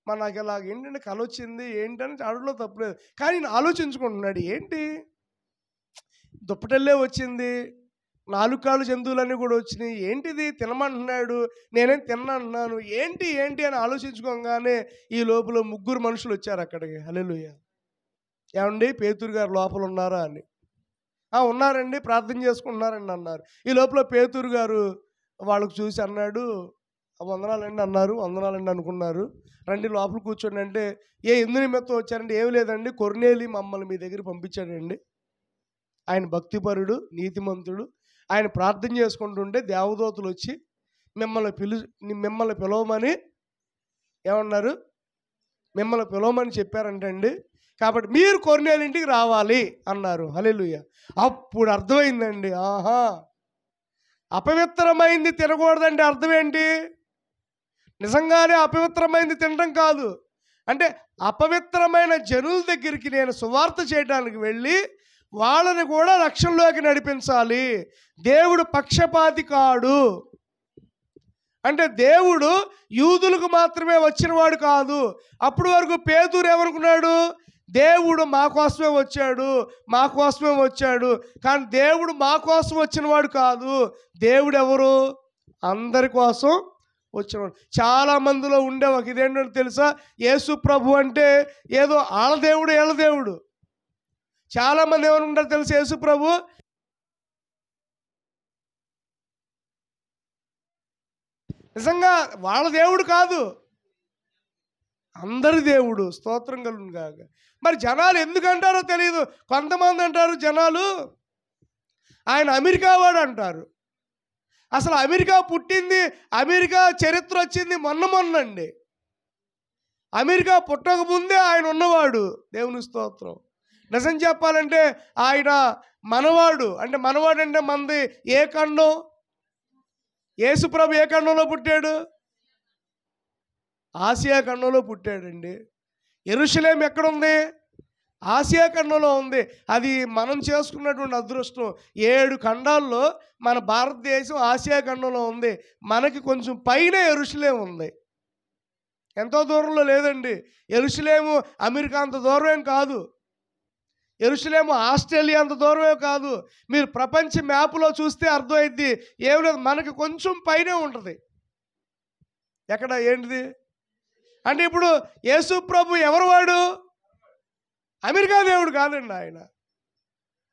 మరి నాకు ఇలాగ ఏంటంటే కళ వచ్చింది ఏంటని అడగడంలో తప్పు లేదు. కానీ నేను ఆలోచించుకుంటున్నాడు, ఏంటి దుప్పటల్లే వచ్చింది, 4 కాళ్ళు జంతువులన్నీ కూడా వచ్చినాయి, ఏంటిది తినమంటున్నాడు, నేనేం తిన్నాను, ఏంటి ఏంటి అని ఆలోచించుకోగానే ఈ లోపల 3 మనుషులు వచ్చారు అక్కడికి. హల్లెలూయా. ఏమండి పేతురు గారు లోపల ఉన్నారా అని. ఉన్నారండి, ప్రార్థన చేసుకుంటున్నారండి అన్నారు. ఈ లోపల పేతురు గారు వాళ్ళకు చూసి అన్నాడు, వందనాలండి అన్నారు. వందనాలండి అనుకున్నారు. రండి లోపల కూర్చోండి అంటే, ఎందు నిమిత్తం వచ్చారంటే, ఏమి లేదండి, కొర్నేలి మమ్మల్ని మీ దగ్గర పంపించాడండి. ఆయన భక్తిపరుడు, నీతిమంతుడు. ఆయన ప్రార్థన చేసుకుంటుంటే దేవదూతలు వచ్చి మిమ్మల్ని పిలవమని ఏమన్నారు, మిమ్మల్ని పిలవమని చెప్పారంటండి. కాబట్టి మీరు కొర్నేలి ఇంటికి రావాలి అన్నారు. హల్లెలూయా. అప్పుడు అర్థమైందండి, ఆహా అపవిత్రమైంది తినకూడదండి. అర్థం ఏంటి? నిజంగానే అపవిత్రమైంది తినడం కాదు, అంటే అపవిత్రమైన జనుల దగ్గరికి నేను సువార్త చేయడానికి వెళ్ళి వాళ్ళని కూడా రక్షణలోకి నడిపించాలి. దేవుడు పక్షపాతి కాడు. అంటే దేవుడు యూదులకు మాత్రమే వచ్చినవాడు కాదు. అప్పటి వరకు పేతురు ఏమనుకున్నాడు, దేవుడు మా కోసమే వచ్చాడు. కానీ దేవుడు మా కోసం వచ్చినవాడు కాదు. దేవుడు ఎవరు? అందరి కోసం వచ్చినవాడు. చాలా మందిలో ఉండే ఒక ఇదేంటంటే తెలుసా, యేసు ప్రభు అంటే ఏదో ఆళ్ళ దేవుడు ఏళ్ళ దేవుడు. చాలామంది ఏమనుకుంటారు తెలుసా, యేసు ప్రభు నిజంగా వాళ్ళ దేవుడు కాదు, అందరి దేవుడు. స్తోత్రం కలుగును గాక. మరి జనాలు ఎందుకంటారో తెలియదు. కొంతమంది అంటారు జనాలు, ఆయన అమెరికా వాడు అంటారు. అసలు అమెరికా పుట్టింది, అమెరికా చరిత్ర వచ్చింది మొన్నండి. అమెరికా పుట్టక ముందే ఆయన ఉన్నవాడు. దేవుని స్తోత్రం. నిజం చెప్పాలంటే ఆయన మనవాడు. అంటే మనవాడు అంటే మనది ఏ ఖండం? యేసుప్రభు ఏ ఖండంలో పుట్టాడు? ఆసియా ఖండంలో పుట్టాడండి. యెరూషలేం ఎక్కడుంది? ఆసియా ఖండంలో ఉంది. అది మనం చేసుకున్నటువంటి అదృష్టం. 7 ఖండాల్లో మన భారతదేశం ఆసియా ఖండంలో ఉంది. మనకి కొంచెం పైన యెరూషలేం ఉంది. ఎంతో దూరంలో లేదండి. యెరూషలేము అమెరికా అంత దూరమేం కాదు. యెరూషలేము ఆస్ట్రేలియా అంత దూరమే కాదు. మీరు ప్రపంచ మ్యాప్లో చూస్తే అర్థమైద్ది. ఏం లేదు, మనకి కొంచెం పైనే ఉంటుంది. ఎక్కడ ఏంటిది అంటే, ఇప్పుడు యేసు ప్రభు ఎవరు వాడు? అమెరికా దేవుడు కాదండి ఆయన.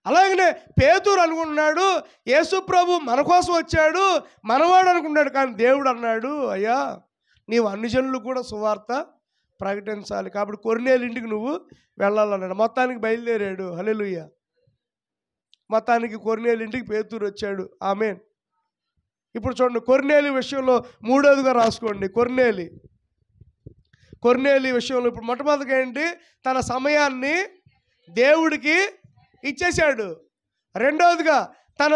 అలాగనే పేతురు అనుకుంటున్నాడు యేసు ప్రభు మన కోసం వచ్చాడు, మనవాడు అనుకున్నాడు. కానీ దేవుడు అన్నాడు, అయ్యా నీవు అన్ని జనులు కూడా సువార్త ప్రకటించాలి, కాబట్టి కొర్నేలి ఇంటికి నువ్వు వెళ్ళాలన్నాడు. మొత్తానికి బయలుదేరాడు. హల్లెలూయా. మొత్తానికి కొర్నేలి ఇంటికి పేతురు వచ్చాడు. ఆమేన్. ఇప్పుడు చూడండి, కొర్నేలి విషయంలో 3వదిగా రాసుకోండి. కొర్నేలి విషయంలో ఇప్పుడు మొట్టమొదటిగా ఏంటి, తన సమయాన్ని దేవుడికి ఇచ్చేశాడు. రెండవదిగా తన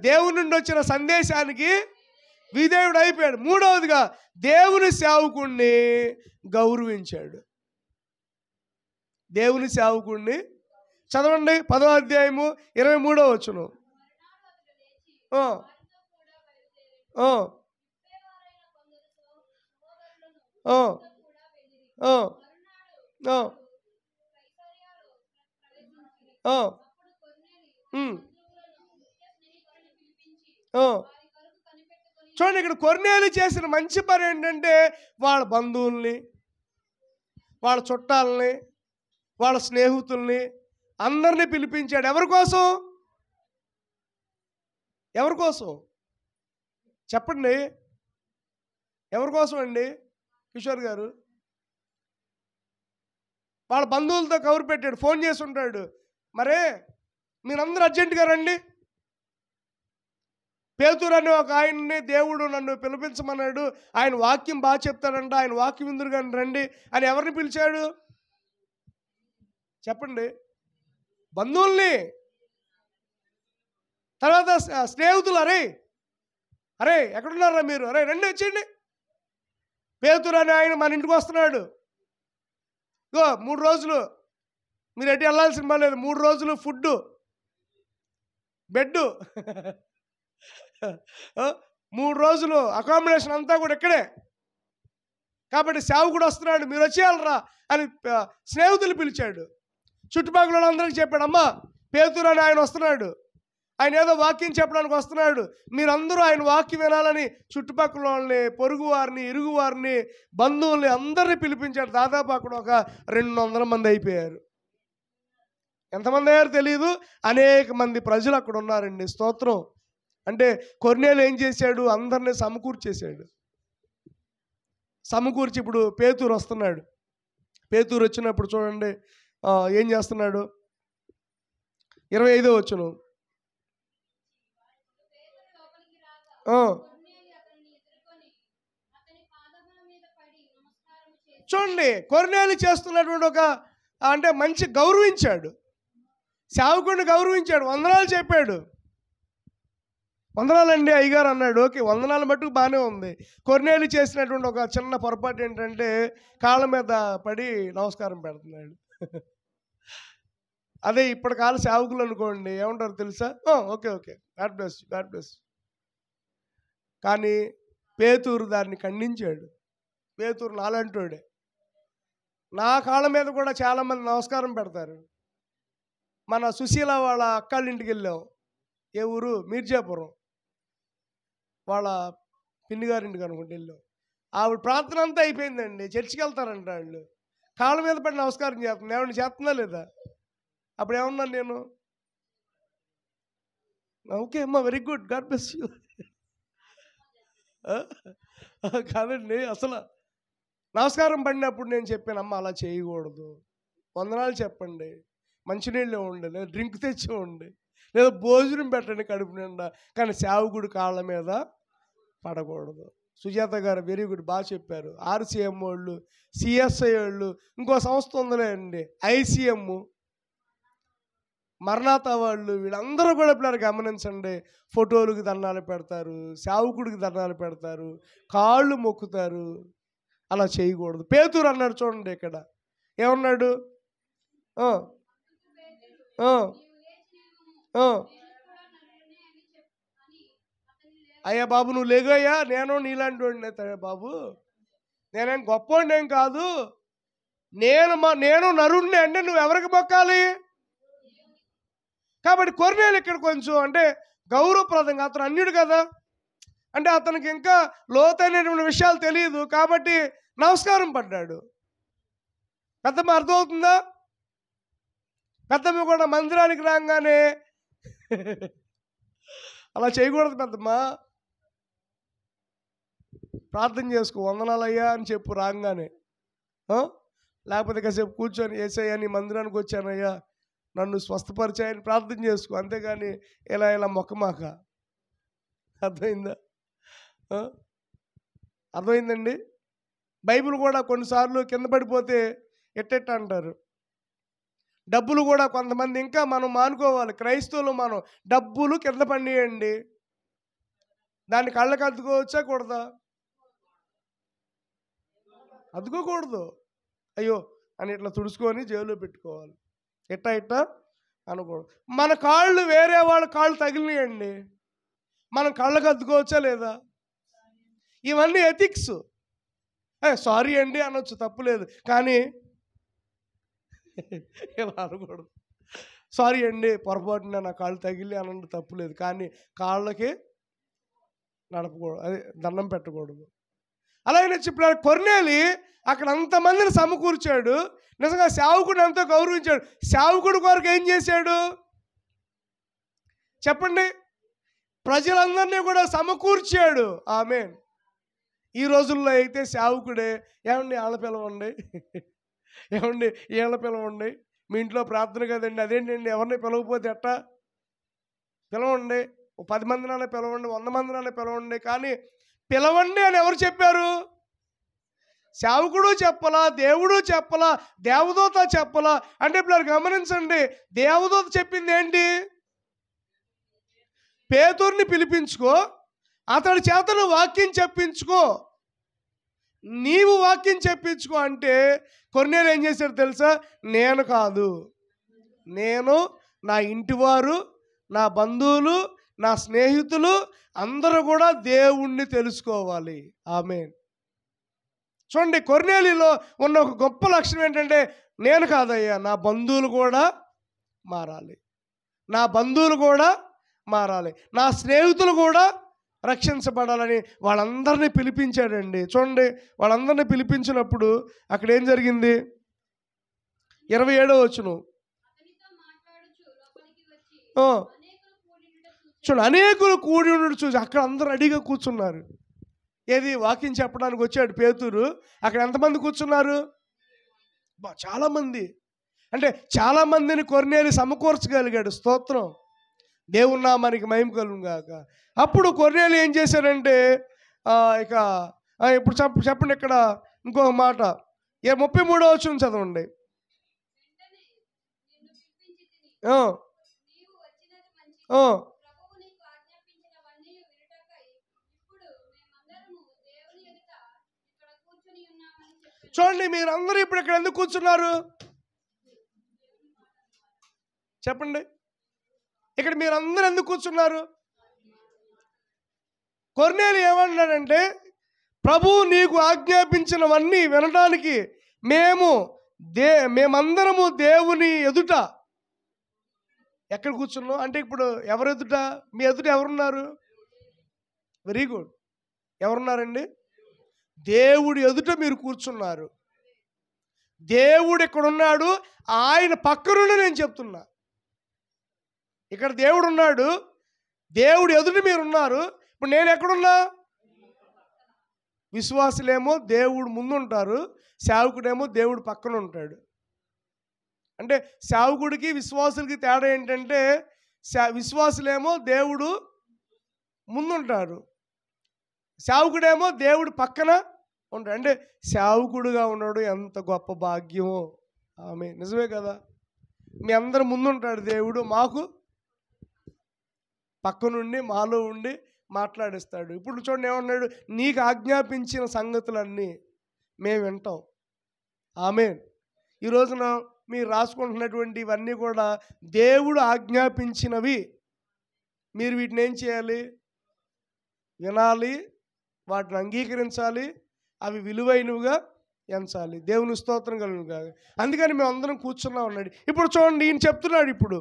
దేవుని నుండి వచ్చిన సందేశానికి విధేయుడు అయిపోయాడు. మూడవదిగా దేవుని సేవకుణ్ణి గౌరవించాడు. దేవుని సేవకుణ్ణి చదవండి, 10వ అధ్యాయము 23వ వచనం. చూడండి, ఇక్కడ కొర్నేలి చేసిన మంచి పని ఏంటంటే వాళ్ళ బంధువుల్ని, వాళ్ళ చుట్టాలని, వాళ్ళ స్నేహితుల్ని అందరినీ పిలిపించాడు. ఎవరి కోసం చెప్పండి, ఎవరి కోసం అండి కిషోర్ గారు? వాళ్ళ బంధువులతో కబురు పెట్టాడు, ఫోన్ చేసి ఉంటాడు. మరే మీరందరూ అర్జెంటుగా రండి. పేతురు అనే ఒక ఆయన్ని దేవుడు నన్ను పిలిపించమన్నాడు, ఆయన వాక్యం బాగా చెప్తాడంట, ఆయన వాక్యం విందురు కానీ రండి అని ఎవరిని పిలిచాడు చెప్పండి? బంధువుల్ని. తర్వాత స్నేహితులు, అరే అరే ఎక్కడున్నారా మీరు, అరే రండి వచ్చేయండి. పేతురు అనే ఆయన మన ఇంటికి వస్తున్నాడు. ఇగో 3 రోజులు మీరు ఎటు వెళ్ళాల్సిన పని లేదు, 3 రోజులు ఫుడ్డు, బెడ్డు, 3 రోజులు అకామిడేషన్ అంతా కూడా ఇక్కడే. కాబట్టి సేవకుడు వస్తున్నాడు, మీరు వచ్చేయాలరా అని స్నేహితులు పిలిచాడు. చుట్టుపక్కల అందరికీ చెప్పాడు, అమ్మా పేతురు అని ఆయన వస్తున్నాడు, ఆయన ఏదో వాక్యం చెప్పడానికి వస్తున్నాడు, మీరందరూ ఆయన వాక్యం వినాలని చుట్టుపక్కల వాళ్ళని, పొరుగు వారిని, ఇరుగు వారిని, బంధువుల్ని అందరినీ పిలిపించాడు. దాదాపు అక్కడ ఒక 200 మంది అయిపోయారు. ఎంతమంది అయ్యారు తెలియదు, అనేక మంది ప్రజలు అక్కడ ఉన్నారండి. స్తోత్రం. అంటే కొర్నేలు ఏం చేశాడు, అందరినీ సమకూర్చేశాడు. సమకూర్చి ఇప్పుడు పేతురు వస్తున్నాడు. పేతురు వచ్చినప్పుడు చూడండి ఏం చేస్తున్నాడు. 25వ వచనం. చూడండి కొర్నేలు చేస్తున్నటువంటి ఒక అంటే మంచి గౌరవించాడు, సేవకుడిని గౌరవించాడు, వందనాలు చెప్పాడు. వందనాలండి అయ్యగారు అన్నాడు. ఓకే, వందనాలు మట్టుకు బాగానే ఉంది. కొర్నేలు చేసినటువంటి ఒక చిన్న పొరపాటు ఏంటంటే కాళ్ళ మీద పడి నమస్కారం పెడుతున్నాడు. అదే ఇప్పటి కాల సేవకులు అనుకోండి ఏమంటారు తెలుసా, okay okay God bless God bless. కానీ పేతురు దాన్ని ఖండించాడు. పేతురు నాలంటోడే. నా కాళ్ళ మీద కూడా చాలామంది నమస్కారం పెడతారు. మన సుశీల వాళ్ళ అక్కళ్ళ ఇంటికి వెళ్ళాం. ఏ ఊరు? మీర్జాపురం. వాళ్ళ పిన్ని గారింటికి అనుకుంటే వెళ్ళాం. ఆవిడ ప్రార్థన అంతా అయిపోయిందండి, చర్చికి వెళ్తారంట. వాళ్ళు కాళ్ళ మీద పడి నమస్కారం చేస్తుంది. ఏమన్నా చేస్తుందా లేదా? అప్పుడు ఏమన్నాను నేను, ఓకే అమ్మా very good God bless you. కాదండి, అసలు నమస్కారం పడినప్పుడు నేను చెప్పాను, అమ్మ అలా చేయకూడదు, వందనాలు చెప్పండి, మంచినీళ్ళు ఇవ్వండి, లేదా డ్రింక్ తెచ్చి ఇవ్వండి, లేదా భోజనం పెట్టండి కడుపు నిండా, కానీ సేవకుడి కాళ్ళ మీద పడకూడదు. సుజాత గారు వెరీ గుడ్, బాగా చెప్పారు. RCM వాళ్ళు, CSI వాళ్ళు, ఇంకో సంస్థ ఉందిలే అండి ICM, మరణాత వాళ్ళు, వీళ్ళందరూ కూడా పిల్లలు గమనించండి. ఫోటోలకు దండాలు పెడతారు, సేవకుడికి దండాలు పెడతారు, కాళ్ళు మొక్కుతారు. అలా చేయకూడదు. పేతురు అన్నాడు చూడండి ఇక్కడ, ఏమన్నాడు? అయ్యా బాబు నువ్వు లేగయ్యా, నేను నీలాంటి వాడిని బాబు, నేనేం గొప్పవాడిని ఏం కాదు, నేను నరుణ్ణి. అంటే నువ్వు ఎవరికి మొక్కాలి? కాబట్టి కొర్నేలు ఇక్కడ కొంచెం అంటే గౌరవప్రదంగా, అతను అన్యుడు కదా, అంటే అతనికి ఇంకా లోతైనటువంటి విషయాలు తెలియదు కాబట్టి నమస్కారం పడ్డాడు. పెద్దమ్మ అర్థమవుతుందా? పెద్దమ్మ కూడా మందిరానికి రాగానే అలా చేయకూడదు. పెద్దమ్మ ప్రార్థన చేసుకో, వందనాలయ్యా అని చెప్పు రాగానే. లేకపోతే కాసేపు కూర్చొని యేసయ్యా నీ మందిరానికి వచ్చానయ్యా, నన్ను స్వస్థపరిచాయని ప్రార్థన చేసుకో, అంతేగాని ఇలా మొక్కమాక. అర్థమైందా? అర్థమైందండి? బైబిల్ కూడా కొన్నిసార్లు కింద పడిపోతే ఎట్టెట్ట అంటారు. డబ్బులు కూడా కొంతమంది ఇంకా మనం మానుకోవాలి. క్రైస్తవులు మనం డబ్బులు కింద పడియండి, దాన్ని కళ్ళకి అద్దుకోవచ్చా కూడదా? అద్దుకోకూడదు. అయ్యో అని ఇట్లా తుడుచుకొని జేబులో పెట్టుకోవాలి. ఇట్ట అనకూడదు. మన కాళ్ళు వేరే వాళ్ళ కాళ్ళు తగిలినాయండి, మనం కళ్ళకు అద్దుకోవచ్చా లేదా? ఇవన్నీ ఎథిక్స్. సారీ అండి అనొచ్చు, తప్పులేదు, కానీ ఇలా అనకూడదు. సారీ అండి పొరపాటున నా కాళ్ళు తగిలి అనండి, తప్పులేదు, కానీ కాళ్ళకి నడపకూడదు, అదే దండం పెట్టకూడదు. అలాగే చెప్పిన కొర్నేలి అక్కడ అంతమందిని సమకూర్చాడు. నిజంగా సేవకుడిని ఎంతో గౌరవించాడు. సేవకుడి కొరకు ఏం చేశాడు చెప్పండి? ప్రజలందరినీ కూడా సమకూర్చాడు. ఆమేన్. ఈ రోజుల్లో అయితే సేవకుడే, ఏమండి వాళ్ళ పిలవండి, ఏమండి వీళ్ళ పిలవండి, మీ ఇంట్లో ప్రార్థన కదండి, అదేంటండి ఎవరిని పిలవకపోతే ఎట్టా? పిలవండి, 10 మందినైనా పిలవండి, 100 మందినైనా పిలవండి, కానీ పిలవండి అని ఎవరు చెప్పారు? సేవకుడు చెప్పలా, దేవుడు చెప్పలా, దేవదూత చెప్పలా. అంటే ఇప్పుడు గమనించండి, దేవదూత చెప్పింది ఏంటి? పేతురుని పిలిపించుకో, అతడి చేతను వాక్యం చెప్పించుకో, నీవు వాక్యం చెప్పించుకో అంటే కొర్నేలు ఏం చేశాడు తెలుసా? నేను కాదు, నేను, నా ఇంటివారు, నా బంధువులు, నా స్నేహితులు అందరూ కూడా దేవుణ్ణి తెలుసుకోవాలి. ఆమేన్. చూడండి, కొర్నేలిలో ఉన్న ఒక గొప్ప లక్షణం ఏంటంటే, నేను కాదయ్యా, నా బంధువులు కూడా మారాలి, నా బంధువులు కూడా మారాలి, నా స్నేహితులు కూడా రక్షించబడాలని వాళ్ళందరినీ పిలిపించాడండి. చూడండి, వాళ్ళందరినీ పిలిపించినప్పుడు అక్కడ ఏం జరిగింది? 27వ వచనం చూడండి, అనేకులు కూడి ఉండడం చూసి అక్కడ అందరూ రెడీగా కూర్చున్నారు. ఏది? వాక్యం చెప్పడానికి వచ్చాడు పేతురు. అక్కడ ఎంతమంది కూర్చున్నారు? చాలామంది. అంటే చాలామందిని కొర్నేలి సమకూర్చగలిగాడు. స్తోత్రం, దేవుని నామానికి మహిమ కలుగును గాక. అప్పుడు కొర్నేలి ఏం చేశారంటే ఇక ఇప్పుడు చెప్పండి, ఇక్కడ ఇంకొక మాట 33వ వచనం చదవండి. చూడండి, మీరందరూ ఇప్పుడు ఇక్కడ ఎందుకు కూర్చున్నారు? చెప్పండి, ఇక్కడ మీరందరూ ఎందుకు కూర్చున్నారు? కొర్నేలి ఏమన్నాడంటే, ప్రభువు నీకు ఆజ్ఞాపించినవన్నీ వినడానికి మేమందరము దేవుని ఎదుట ఎక్కడ కూర్చున్నాం అంటే, ఇప్పుడు ఎవరు ఎదుట? మీ ఎదుట ఎవరున్నారు? Very good. ఎవరున్నారండి? దేవుడి ఎదుట మీరు కూర్చున్నారు. దేవుడు ఇక్కడ ఉన్నాడు, ఆయన పక్కనుండి నేను చెప్తున్నా. ఇక్కడ దేవుడు ఉన్నాడు, దేవుడు ఎదుట మీరు ఉన్నారు. ఇప్పుడు నేను ఎక్కడున్నా? విశ్వాసులేమో దేవుడు ముందుంటారు, సేవకుడేమో దేవుడు పక్కన ఉంటాడు. అంటే సేవకుడికి విశ్వాసులకి తేడా ఏంటంటే, విశ్వాసులేమో దేవుడు ముందుంటారు, సేవకుడేమో దేవుడు పక్కన ఉంటాడు. అంటే సేవకుడుగా ఉన్నాడు ఎంత గొప్ప భాగ్యమో. ఆమె నిజమే కదా? మీ అందరి ముందుంటాడు దేవుడు, మాకు పక్కనుండి మాలో ఉండి మాట్లాడిస్తాడు. ఇప్పుడు చూడండి ఏమన్నాడు? నీకు ఆజ్ఞాపించిన సంగతులన్నీ మేము వింటాం. ఆమేన్. ఈ రోజున మీరు రాసుకుంటున్నటువంటి ఇవన్నీ కూడా దేవుడు ఆజ్ఞాపించినవి. మీరు వీటిని ఏం చేయాలి? వినాలి, వాటిని అంగీకరించాలి, అవి విలువైనవిగా ఎంచాలి. దేవుని స్తోత్రం కలుగును గాక. అందుకని మేము అందరం కూర్చున్నాం అన్నాడు. ఇప్పుడు చూడండి, ఈయన చెప్తున్నాడు. ఇప్పుడు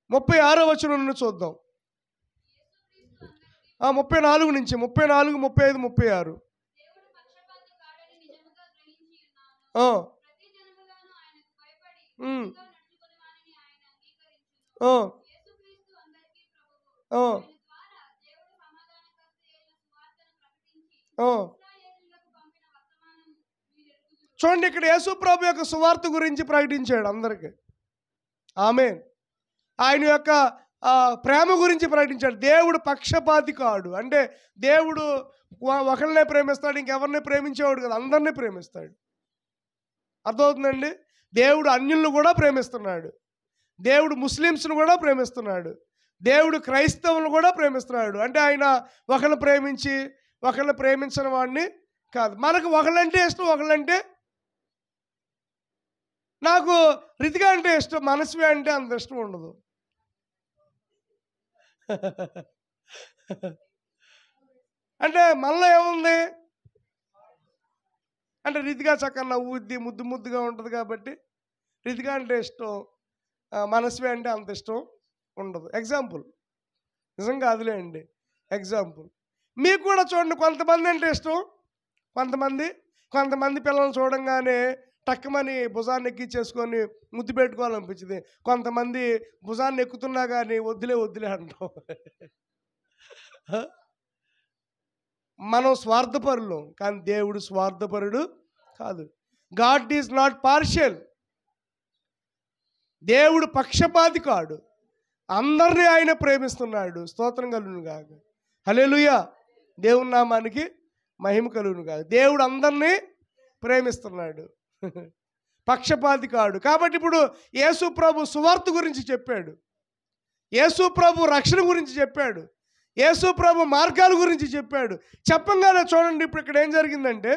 36వ వచనం నుండి చూద్దాం. 34 నుంచి 34, 35, 36. చూడండి, ఇక్కడ యేసు ప్రభు యొక్క సువార్త గురించి ప్రకటించాడు అందరికి. ఆమేన్. ఆయన యొక్క ప్రేమ గురించి ప్రకటించాడు. దేవుడు పక్షపాతి కాడు. అంటే దేవుడు ఒకరినే ప్రేమిస్తాడు, ఇంకెవరిని ప్రేమించేవాడు కదా, అందరినీ ప్రేమిస్తాడు. అర్థమవుతుందండి? దేవుడు అన్యులను కూడా ప్రేమిస్తున్నాడు, దేవుడు ముస్లిమ్స్ను కూడా ప్రేమిస్తున్నాడు, దేవుడు క్రైస్తవులను కూడా ప్రేమిస్తున్నాడు. అంటే ఆయన ఒకరిని ప్రేమించి ఒకరిని ప్రేమించిన వాడిని కాదు. మనకు ఒకళ్ళంటే ఇష్టం, ఒకళ్ళంటే నాకు రితిక అంటే ఇష్టం, మనస్వి అంటే అంత ఇష్టం ఉండదు. అంటే మనలో ఏముంది అంటే, రితిక చక్కగా నవ్వుద్ది, ముద్దు ముద్దుగా ఉంటుంది కాబట్టి రితిక అంటే ఇష్టం, మనస్వి అంటే అంత ఇష్టం ఉండదు. ఎగ్జాంపుల్, నిజంగా అదిలే అండి ఎగ్జాంపుల్. మీకు కూడా చూడండి, కొంతమంది అంటే ఇష్టం, కొంతమంది పిల్లల్ని చూడంగానే టక్కుమని భుజాన్ని ఎక్కించేసుకొని ముద్దు పెట్టుకోవాలనిపించింది. కొంతమంది భుజాన్ని ఎక్కుతున్నా కానీ వద్దులే అంటాం. మనం స్వార్థపరులం, కానీ దేవుడు స్వార్థపరుడు కాదు. God is not partial. దేవుడు పక్షపాతి కాడు, అందరినీ ఆయన ప్రేమిస్తున్నాడు. స్తోత్రం కలుగును గాక. హల్లెలూయా. దేవుని నామానికి మహిమ కలుగును గాక. దేవుడు అందరినీ ప్రేమిస్తున్నాడు, పక్షపాతి కాడు. కాబట్టి ఇప్పుడు యేసు ప్రభు సువార్త గురించి చెప్పాడు, యేసు ప్రభు రక్షణ గురించి చెప్పాడు, యేసు ప్రభు మార్గాల గురించి చెప్పాడు. చెప్పంగానే చూడండి ఇప్పుడు ఇక్కడ ఏం జరిగిందంటే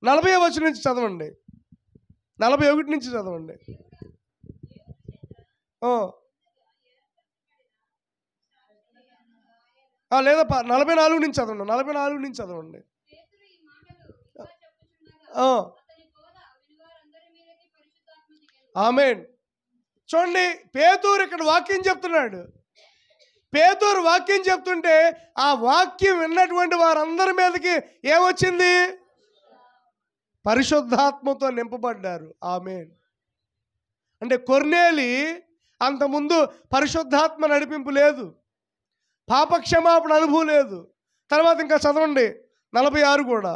40వ వచనం నుంచి చదవండి, 41 నుంచి చదవండి. లేదా 44 నుంచి చదవండి, 44 నుంచి చదవండి. ఆమేన్. చూడండి, పేతురు ఇక్కడ వాక్యం చెప్తున్నాడు. పేతురు వాక్యం చెప్తుంటే ఆ వాక్యం విన్నటువంటి వారందరి మీదకి ఏమొచ్చింది? పరిశుద్ధాత్మతో నింపబడ్డారు. ఆమేన్. అంటే కొర్నేలి అంతకుముందు పరిశుద్ధాత్మ నడిపింపు లేదు, పాపక్షమాపణ అనుభవం లేదు. తర్వాత ఇంకా చదవండి 46 కూడా.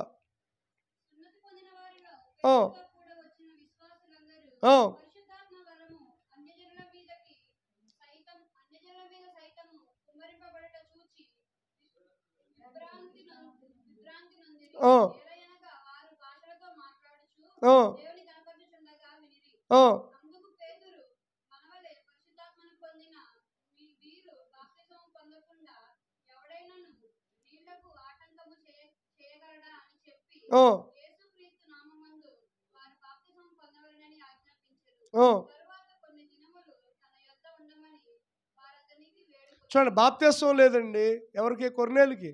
చూడండి, బాప్తిస్వం లేదండి ఎవరికి? కొర్నేలికి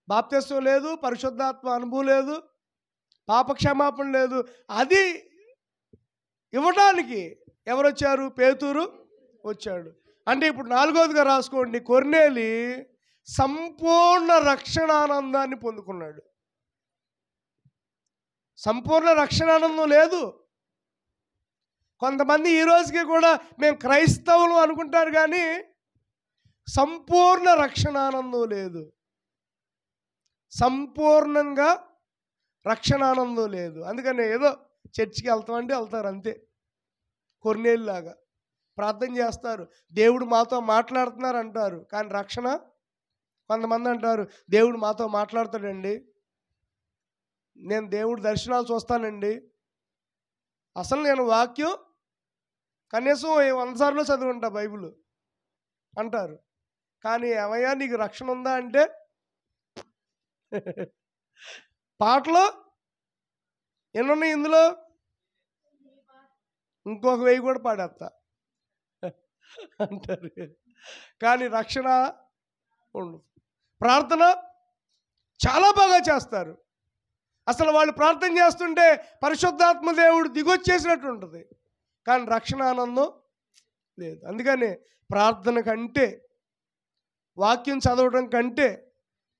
బాప్తిస్వం లేదు, పరిశుద్ధాత్మ అనుభవం లేదు, పాపక్షమాపణ లేదు. అది ఇవ్వడానికి ఎవరు వచ్చారు? పేతురు వచ్చాడు. అంటే ఇప్పుడు 4వదిగా రాసుకోండి, కొర్నేలి సంపూర్ణ రక్షణానందాన్ని పొందుకున్నాడు. సంపూర్ణ రక్షణానందం లేదు. కొంతమంది ఈ రోజుకి కూడా మేము క్రైస్తవులు అనుకుంటారు, కానీ సంపూర్ణ రక్షణానందం లేదు, సంపూర్ణంగా రక్షణానందం లేదు. అందుకని ఏదో చర్చికి వెళ్తామంటే వెళ్తారు అంతే, కొర్నేలిలాగా ప్రార్థన చేస్తారు, దేవుడు మాతో మాట్లాడుతున్నారు అంటారు, కానీ రక్షణ. కొంతమంది అంటారు దేవుడు మాతో మాట్లాడతాడండి, నేను దేవుడు దర్శనాలు చూస్తానండి, అసలు నేను వాక్యం కనీసం 100 సార్లు చదువుకుంటా బైబిల్ అంటారు. కానీ ఏమయ్యా నీకు రక్షణ ఉందా అంటే పాటలు ఎన్నున్నాయి ఇందులో, ఇంకొక 1000 కూడా పాడేస్తా అంటారు, కానీ రక్షణ ఉండదు. ప్రార్థన చాలా బాగా చేస్తారు, అసలు వాళ్ళు ప్రార్థన చేస్తుంటే పరిశుద్ధాత్మ దేవుడు దిగొచ్చేసినట్టు ఉంటుంది, కానీ రక్షణ ఆనందం లేదు. అందుకని ప్రార్థన కంటే, వాక్యం చదవడం కంటే,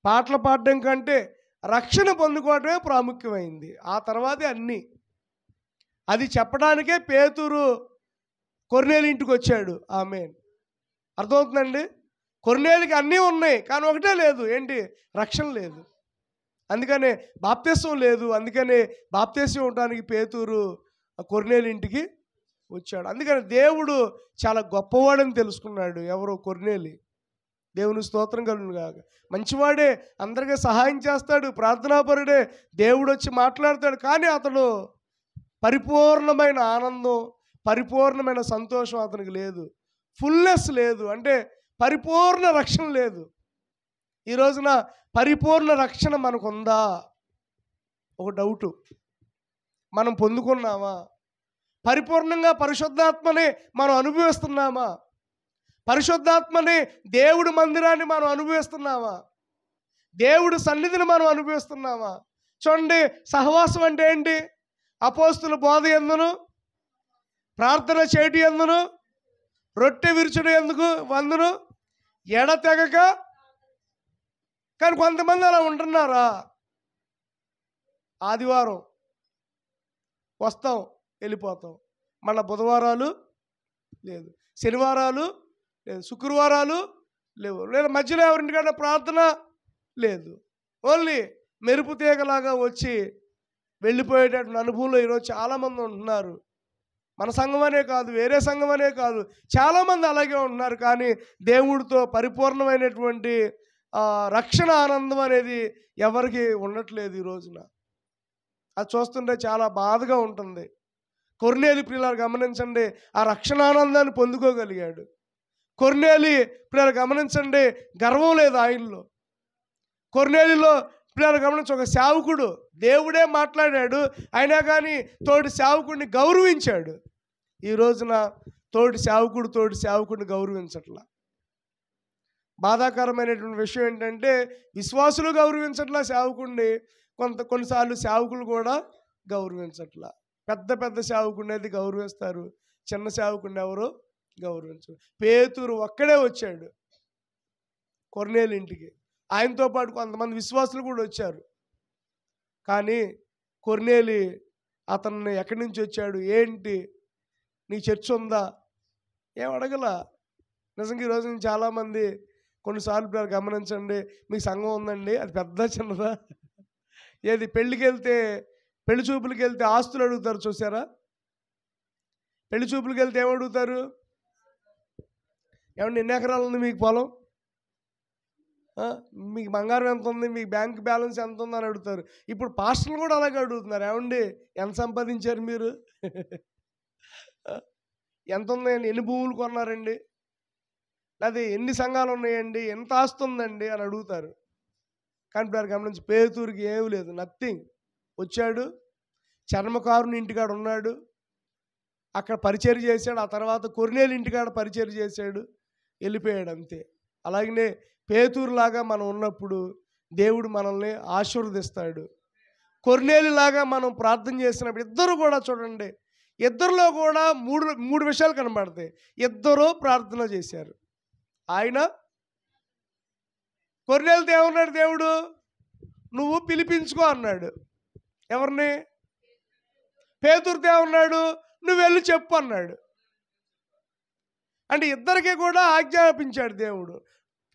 పాటలు పాడడం కంటే రక్షణ పొందుకోవడమే ప్రాముఖ్యమైంది. ఆ తర్వాతే అన్నీ. అది చెప్పడానికే పేతురు కొర్నేలి ఇంటికి వచ్చాడు. ఆమేన్. అర్థమవుతుందండి? కొర్నేలికి అన్నీ ఉన్నాయి, కానీ ఒకటే లేదు, ఏంటి? రక్షణ లేదు. అందుకనే బాప్తిస్వం లేదు. అందుకనే బాప్తిస్వం ఇవ్వడానికి పేతురు కొర్నేలి ఇంటికి వచ్చాడు. అందుకని దేవుడు చాలా గొప్పవాడని తెలుసుకున్నాడు. ఎవరో కొర్నేలి. దేవుని స్తోత్రం కలుగును గాక. మంచివాడే, అందరికీ సహాయం చేస్తాడు, ప్రార్థనాపరుడే, దేవుడు వచ్చి మాట్లాడతాడు, కానీ అతడు పరిపూర్ణమైన ఆనందం, పరిపూర్ణమైన సంతోషం అతనికి లేదు. ఫుల్నెస్ లేదు, అంటే పరిపూర్ణ రక్షణ లేదు. ఈ రోజున పరిపూర్ణ రక్షణ మనకుందా? ఒక డౌటు. మనం పొందుకున్నామా? పరిపూర్ణంగా పరిశుద్ధాత్మని మనం అనుభవిస్తున్నామా? పరిశుద్ధాత్మని, దేవుడి మందిరాన్ని మనం అనుభవిస్తున్నామా? దేవుడి సన్నిధిని మనం అనుభవిస్తున్నామా? చూడండి, సహవాసం అంటే ఏంటి? అపోస్తుల బోధ ఎందును, ప్రార్థన చేయటి ఎందును, రొట్టె విరుచుడు ఎందుకు వందును, ఎడతెగక. కానీ కొంతమంది అలా ఉంటున్నారా? ఆదివారం వస్తాం, వెళ్ళిపోతాం, మళ్ళీ బుధవారాలు లేదు, శనివారాలు లేదు, శుక్రవారాలు లేవు, లేదా మధ్యలో ఎవరింటికన్నా ప్రార్థన లేదు. ఓన్లీ మెరుపు తీగలాగా వచ్చి వెళ్ళిపోయేటటువంటి అనుభవంలో ఈరోజు చాలామంది ఉంటున్నారు. మన సంఘం అనే కాదు, వేరే సంఘం అనే కాదు, చాలామంది అలాగే ఉంటున్నారు. కానీ దేవుడితో పరిపూర్ణమైనటువంటి రక్షణ ఆనందం అనేది ఎవరికి ఉండట్లేదు ఈ రోజున. అది చూస్తుంటే చాలా బాధగా ఉంటుంది. కొర్నేలి ప్రియులారు గమనించండి, ఆ రక్షణ ఆనందాన్ని పొందుకోగలిగాడు. కొర్నేలి ప్రియులారు గమనించండి, గర్వం లేదు ఆయనలో. కొర్నేలిలో ప్రియులారు గమనించి ఒక సేవకుడు, దేవుడే మాట్లాడాడు, అయినా కానీ తోటి సేవకుడిని గౌరవించాడు. ఈ రోజున తోటి సేవకుడిని గౌరవించట్లా. బాధాకరమైనటువంటి విషయం ఏంటంటే విశ్వాసులు గౌరవించట్లా సేవకుడిని, కొన్నిసార్లు సేవకులు కూడా గౌరవించట్లా. పెద్ద సేవకుడిని అయితే గౌరవిస్తారు, చిన్న సేవకుడిని ఎవరో గౌరవించరు. పేతురు ఒక్కడే వచ్చాడు కొర్నేలి ఇంటికి. ఆయనతో పాటు కొంతమంది విశ్వాసులు కూడా వచ్చారు. కానీ కొర్నేలి అతన్ని ఎక్కడి నుంచి వచ్చాడు, ఏంటి, నీ చర్చ్ ఉందా, ఏం అడగల. నిజంగా ఈరోజు నేను చాలామంది కొన్నిసార్లు గమనించండి, మీ సంఘం ఉందండి, అది పెద్ద చిన్నదా, ఏది పెళ్లి చూపులకి వెళ్తే ఆస్తులు అడుగుతారు చూసారా? పెళ్లి చూపులకి వెళ్తే ఏమడుగుతారు? ఏమన్నా ఎన్ని ఎకరాలు ఉంది మీకు పొలం, మీకు బంగారం ఎంత ఉంది, మీకు బ్యాంక్ బ్యాలెన్స్ ఎంత ఉందని అడుగుతారు. ఇప్పుడు పాస్టర్లు కూడా అలాగే అడుగుతున్నారు, ఏమండి ఎంత సంపాదించారు మీరు, ఎంత ఉందండి, ఎన్ని భూములు కొన్నారండి, లేదా ఎన్ని సంఘాలు ఉన్నాయండి, ఎంత ఆస్తి ఉందండి అని అడుగుతారు. కానీ ఇప్పుడు గమనించి పేతురుకి ఏమీ లేదు, నథింగ్. వచ్చాడు, చర్మకారుని ఇంటికాడ ఉన్నాడు, అక్కడ పరిచర్య చేశాడు. ఆ తర్వాత కొర్నేలి ఇంటికాడ పరిచర్య చేశాడు, వెళ్ళిపోయాడు, అంతే. అలాగనే పేతురులాగా మనం ఉన్నప్పుడు దేవుడు మనల్ని ఆశీర్వదిస్తాడు. కొర్నేలిలాగా మనం ప్రార్థన చేసినప్పుడు ఇద్దరు కూడా చూడండి, ఇద్దరిలో కూడా మూడు విషయాలు కనబడతాయి. ఇద్దరు ప్రార్థన చేశారు. ఆయన కొర్నేలితో ఏమన్నాడు దేవుడు, నువ్వు పిలిపించుకో అన్నాడు. ఎవరిని? పేతురుతో ఏమన్నాడు, నువ్వు వెళ్ళి చెప్పు అన్నాడు. అంటే ఇద్దరికి కూడా ఆజ్ఞాపించాడు దేవుడు.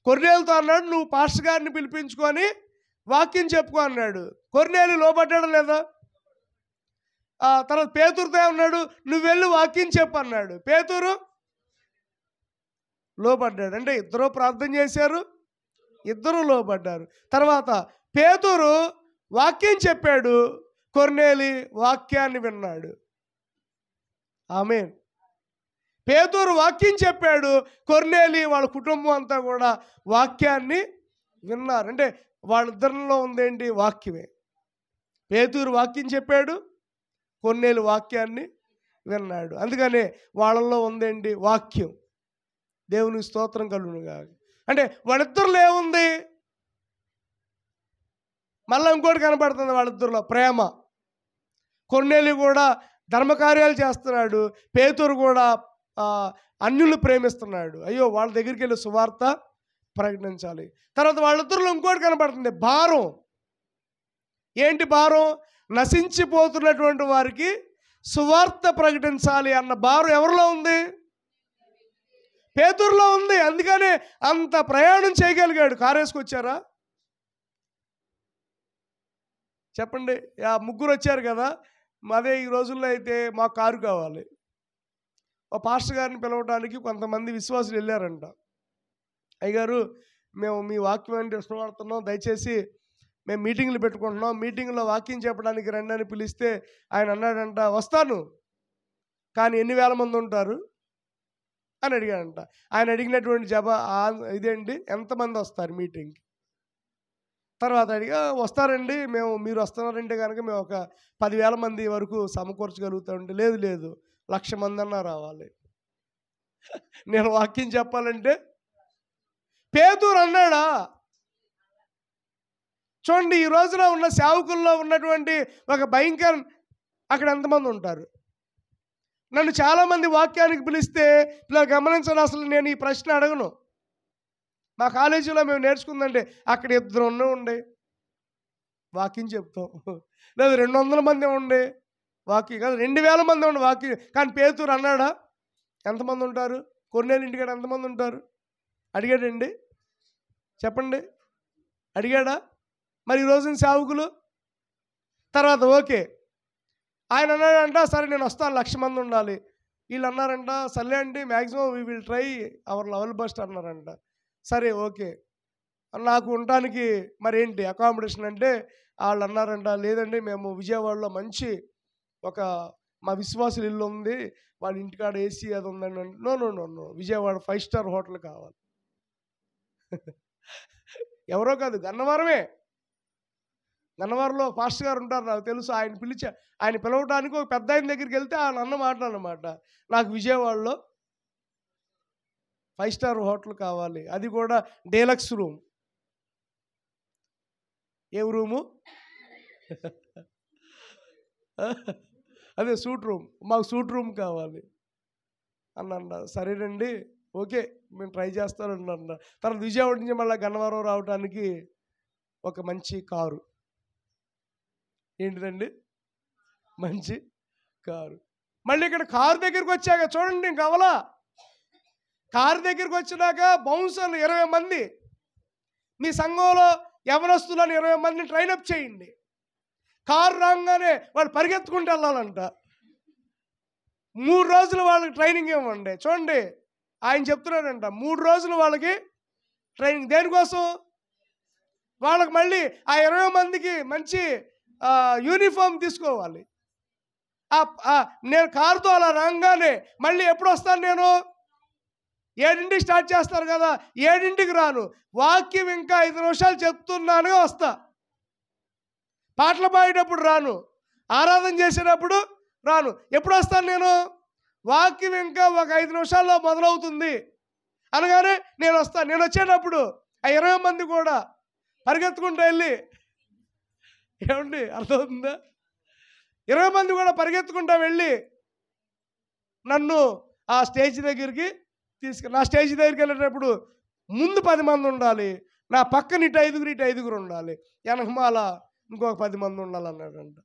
కొర్నేలితో అన్నాడు, నువ్వు పాస్టర్ గారిని పిలిపించుకొని వాక్యం చెప్పుకో అన్నాడు. కొర్నేలి లోబడ్డాడు లేదా? తర్వాత పేతురుతో ఏమన్నాడు, నువ్వు వెళ్ళి వాక్యం చెప్పు అన్నాడు. పేతురు లోబడ్డాడు. అంటే ఇద్దరు ప్రార్థన చేశారు, ఇద్దరు లోబడ్డారు. తర్వాత పేతురు వాక్యం చెప్పాడు, కొర్నేలి వాక్యాన్ని విన్నాడు. ఆమేన్. పేతురు వాక్యం చెప్పాడు, కొర్నేలి వాళ్ళ కుటుంబం అంతా కూడా వాక్యాన్ని విన్నారు. అంటే వాళ్ళిద్దరిలో ఉందేంటి? వాక్యమే. పేతురు వాక్యం చెప్పాడు, కొర్నేలి వాక్యాన్ని విన్నాడు. అందుకనే వాళ్ళల్లో ఉందేంటి? వాక్యం. దేవునికి స్తోత్రం కలుగునుగాక. అంటే వాళ్ళిద్దరిలో ఏముంది? మళ్ళీ ఇంకోటి కనబడుతుంది వాళ్ళిద్దరిలో, ప్రేమ. కొర్నేలి కూడా ధర్మకార్యాలు చేస్తున్నాడు, పేతురు కూడా అన్యులు ప్రేమిస్తున్నాడు. అయ్యో వాళ్ళ దగ్గరికి వెళ్ళి సువార్త ప్రకటించాలి. తర్వాత వాళ్ళిద్దరిలో ఇంకోటి కనబడుతుంది, భారం. ఏంటి భారం? నశించిపోతున్నటువంటి వారికి సువార్త ప్రకటించాలి అన్న భారం ఎవరిలో ఉంది? పేతురులో ఉంది. అందుకనే అంత ప్రయాణం చేయగలిగాడు. కారు వేసుకొచ్చారా? చెప్పండి. ముగ్గురు వచ్చారు కదా, అదే ఈ రోజుల్లో అయితే మాకు కారు కావాలి. ఓ పాస్టర్ గారిని పిలవడానికి కొంతమంది విశ్వాసులు వెళ్ళారంట. అయ్యగారు, మేము మీ వాక్యం అంటే ఇష్టపడుతున్నాం, దయచేసి మేము మీటింగ్లు పెట్టుకుంటున్నాం, మీటింగ్లో వాక్యం చెప్పడానికి రండి అని పిలిస్తే ఆయన అన్నాడంట, వస్తాను, కానీ ఎన్ని వేల మంది ఉంటారు అని అడిగాడంట. ఆయన అడిగినటువంటి ఇదేంటి, ఎంతమంది వస్తారు మీటింగ్కి? తర్వాత అడిగా, వస్తారండి, మీరు వస్తున్నారంటే కనుక మేము ఒక 10,000 మంది వరకు సమకూర్చగలుగుతామంటే, లేదు 1,00,000 మంది అన్నా రావాలి, నేను వాక్యం చెప్పాలంటే. పేతురు అన్నాడా? చూడండి, ఈ రోజున ఉన్న సేవకుల్లో ఉన్నటువంటి ఒక భయంకర, అక్కడ ఎంతమంది ఉంటారు? నన్ను చాలామంది వాక్యానికి పిలిస్తే ఇలా గమనించండి, అసలు నేను ఈ ప్రశ్న అడగను. మా కాలేజీలో మేము నేర్చుకుందంటే అక్కడ 2 ఉండే వాక్యం చెప్తాం, లేదు 200 మంది ఉండే వాక్యం, కాదు 2,000 మంది ఉండే వాక్యం. కానీ పేతురు అన్నాడా? ఎంతమంది ఉంటారు? కొర్నేలి ఇంటికాడ ఎంతమంది ఉంటారు? అడిగాడండి? చెప్పండి, అడిగాడా? మరి ఈరోజు సేవకులు తర్వాత ఓకే, ఆయన అన్నాడంట, సరే నేను వస్తాను, 1,00,000 మంది ఉండాలి. వీళ్ళు అన్నారంట, సర్లే అండి maximum we will try our level best అన్నారంట. సరే ఓకే, నాకు ఉండటానికి మరేంటి అకామిడేషన్ అంటే వాళ్ళు అన్నారంట, లేదండి మేము విజయవాడలో మంచి ఒక మా విశ్వాసుల ఇల్లు ఉంది, వాళ్ళ ఇంటికాడ ఏసీ అది ఉందండి. No no no no, Vijayawada 5 star hotel కావాలి. ఎవరో కాదు, గన్నవరమే. గన్నవరంలో పాస్టర్ గారు ఉంటారు, నాకు తెలుసు. ఆయన పిలవడానికి ఒక పెద్ద ఆయన దగ్గరికి వెళ్తే ఆయన అన్న మాట అన్నమాట, నాకు విజయవాడలో 5 స్టార్ హోటల్ కావాలి, అది కూడా డీలక్స్ రూమ్. ఏం రూము? అదే సూట్ రూమ్, మాకు సూట్ రూమ్ కావాలి అన్న. సరేనండి ఓకే మేము ట్రై చేస్తానన్నా. తర్వాత విజయవాడ నుంచి మళ్ళీ గన్నవరం రావడానికి ఒక మంచి కారు, ఏంటిదండి మంచి కారు. మళ్ళీ ఇక్కడ కారు దగ్గరికి వచ్చాక చూడండి, ఇంక అవలా కారు దగ్గరికి వచ్చినాక బౌన్సర్లు 20 మంది, మీ సంఘంలో యవనస్తులను 20 మందిని ట్రైనప్ చేయండి. కారు రాగానే వాళ్ళు పరిగెత్తుకుంటూ వెళ్ళాలంట. 3 రోజులు వాళ్ళకి ట్రైనింగ్ ఇవ్వండి. చూడండి ఆయన చెప్తున్నాడంట, 3 రోజులు వాళ్ళకి ట్రైనింగ్. దేనికోసం? వాళ్ళకి మళ్ళీ ఆ 20 మందికి మంచి యూనిఫామ్ తీసుకోవాలి. నేను కారుతో అలా రాగానే మళ్ళీ ఎప్పుడు వస్తాను? నేను 7ంటికి స్టార్ట్ చేస్తారు కదా, 7ంటికి రాను. వాక్యం ఇంకా 5 నిమిషాలు చెప్తున్నానుగా వస్తా. పాటలు పాడేటప్పుడు రాను, ఆరాధన చేసేటప్పుడు రాను. ఎప్పుడు వస్తాను నేను? వాక్యం ఇంకా ఒక 5 నిమిషాల్లో మొదలవుతుంది అనగానే నేను వస్తాను. నేను వచ్చేటప్పుడు ఆ 20 మంది కూడా పరిగెత్తుకుంటూ వెళ్ళి, ఏమండి అర్థమవుతుందా? 20 మంది కూడా పరిగెత్తుకుంటూ వెళ్ళి నన్ను ఆ స్టేజ్ దగ్గరికి నా స్టేజ్ దగ్గరికి వెళ్ళేటప్పుడు ముందు 10 మంది ఉండాలి, నా పక్కన ఇటు 5 ఉండాలి, వెనకమాల ఇంకొక 10 మంది ఉండాలన్నాడంట.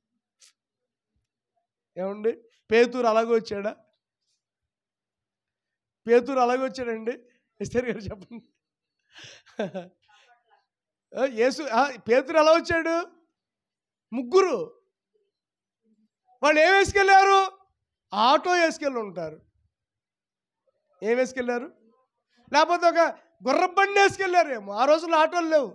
ఏమండి పేతురు అలాగే వచ్చాడా? పేతురు అలాగే వచ్చాడండి? ఎస్తేర్ గారు చెప్పండి. పేతురు ఎలా వచ్చాడు? 3 వాళ్ళు ఏం వేసుకెళ్ళారు? ఆటో వేసుకెళ్ళి ఉంటారు. ఏం వేసుకెళ్ళారు? లేకపోతే ఒక గుర్రబండి వేసుకెళ్ళారేమో. ఆ రోజుల్లో ఆటోలు లేవు,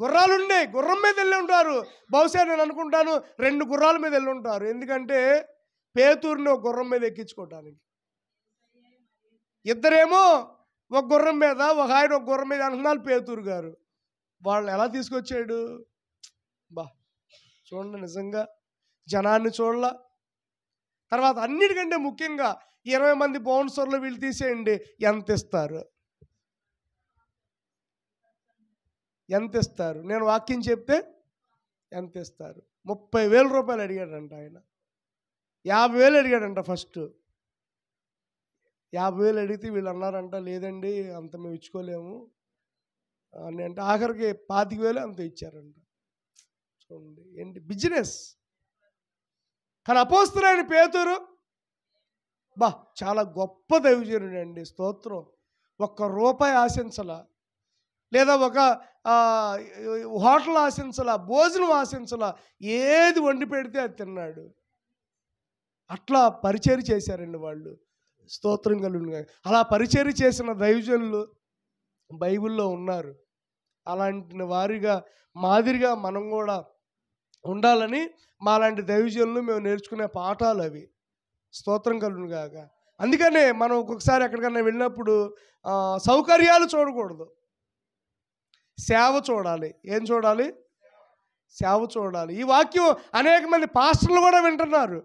గుర్రాలు ఉండే, గుర్రం మీద వెళ్ళి ఉంటారు. బహుశా నేను అనుకుంటాను 2 గుర్రాల మీద వెళ్ళి ఉంటారు. ఎందుకంటే పేతురుని ఒక గుర్రం మీద ఎక్కించుకోవటానికి. ఇద్దరేమో ఒక గుర్రం మీద, ఒక ఆయన ఒక గుర్రం మీద అంటున్నారు పేతురు గారు. వాళ్ళని ఎలా తీసుకొచ్చాడు? చూడండి, నిజంగా జనాన్ని చూడాల. తర్వాత అన్నిటికంటే ముఖ్యంగా 20 మంది బౌన్సర్లు వీళ్ళు తీసేయండి, ఎంత ఇస్తారు? ఎంత ఇస్తారు? నేను వాక్యం చెప్తే ఎంత ఇస్తారు? 30,000 రూపాయలు అడిగాడంట ఆయన. 50,000 అడిగాడంట ఫస్ట్. 50,000 అడిగితే వీళ్ళు అన్నారంట, లేదండి అంత మేము ఇచ్చుకోలేము అని. అంటే ఆఖరికి 25,000 అంత ఇచ్చారంట. చూడండి ఏంటి బిజినెస్. కానీ అపోస్తలుడైన పేతురు చాలా గొప్ప దైవజనుడు అండి. స్తోత్రం. ₹1 ఆశించలా, లేదా ఒక హోటల్ ఆశించలా, భోజనం ఆశించలా, ఏది వండి పెడితే అది తిన్నాడు. అట్లా పరిచర్య చేశారండి వాళ్ళు. స్తోత్రం కలుగునుగా. అలా పరిచర్య చేసిన దైవజనులు బైబిల్లో ఉన్నారు. అలాంటి వారిగా మాదిరిగా మనం కూడా ఉండాలని మాలాంటి దైవజనులు మేము నేర్చుకునే పాఠాలు అవి. స్తోత్రం కలుగునుగాక. అందుకనే మనం ఒక్కొక్కసారి ఎక్కడికన్నా వెళ్ళినప్పుడు సౌకర్యాలు చూడకూడదు, సేవ చూడాలి. ఏం చూడాలి? సేవ చూడాలి. ఈ వాక్యం అనేక మంది పాస్టర్లు కూడా వింటున్నారు.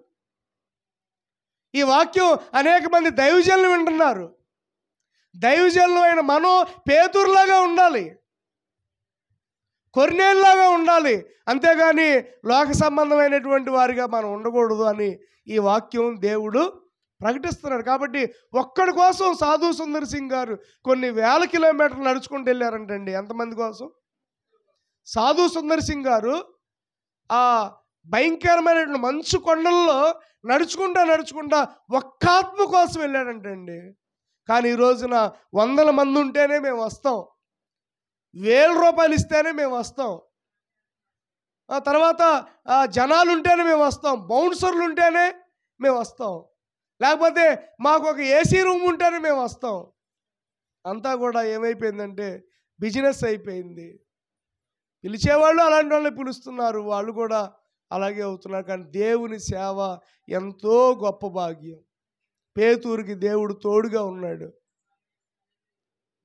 ఈ వాక్యం అనేక మంది దైవజనులు వింటున్నారు. దైవజనులు అయిన మనం పేతురులాగా ఉండాలి, కొర్నేలులాగా ఉండాలి. అంతేగాని లోక సంబంధమైనటువంటి వారిగా మనం ఉండకూడదు అని ఈ వాక్యం దేవుడు ప్రకటిస్తున్నాడు. కాబట్టి ఒక్కడి కోసం సాధు సుందర్ సింగ్ గారు కొన్ని వేల కిలోమీటర్లు నడుచుకుంటూ వెళ్ళారంటండి. ఎంతమంది కోసం? సాధు సుందర్ సింగ్ గారు ఆ భయంకరమైనటువంటి మంచు కొండల్లో నడుచుకుంటా ఒక్క ఆత్మ కోసం వెళ్ళాడంటండి. కానీ ఈ రోజున 100 మంది ఉంటేనే మేము వస్తాం, 1000 రూపాయలు ఇస్తేనే మేము వస్తాం, తర్వాత జనాలు ఉంటేనే మేము వస్తాం, బౌన్సర్లు ఉంటేనే మేము వస్తాం. లేకపోతే మాకు ఒక ఏసీ రూమ్ ఉంటేనే మేము వస్తాం. అంతా కూడా ఏమైపోయిందంటే బిజినెస్ అయిపోయింది. పిలిచేవాళ్ళు అలాంటి వాళ్ళని పిలుస్తున్నారు, వాళ్ళు కూడా అలాగే అవుతున్నారు. కానీ దేవుని సేవ ఎంతో గొప్ప భాగ్యం. పేతురుకి దేవుడు తోడుగా ఉన్నాడు,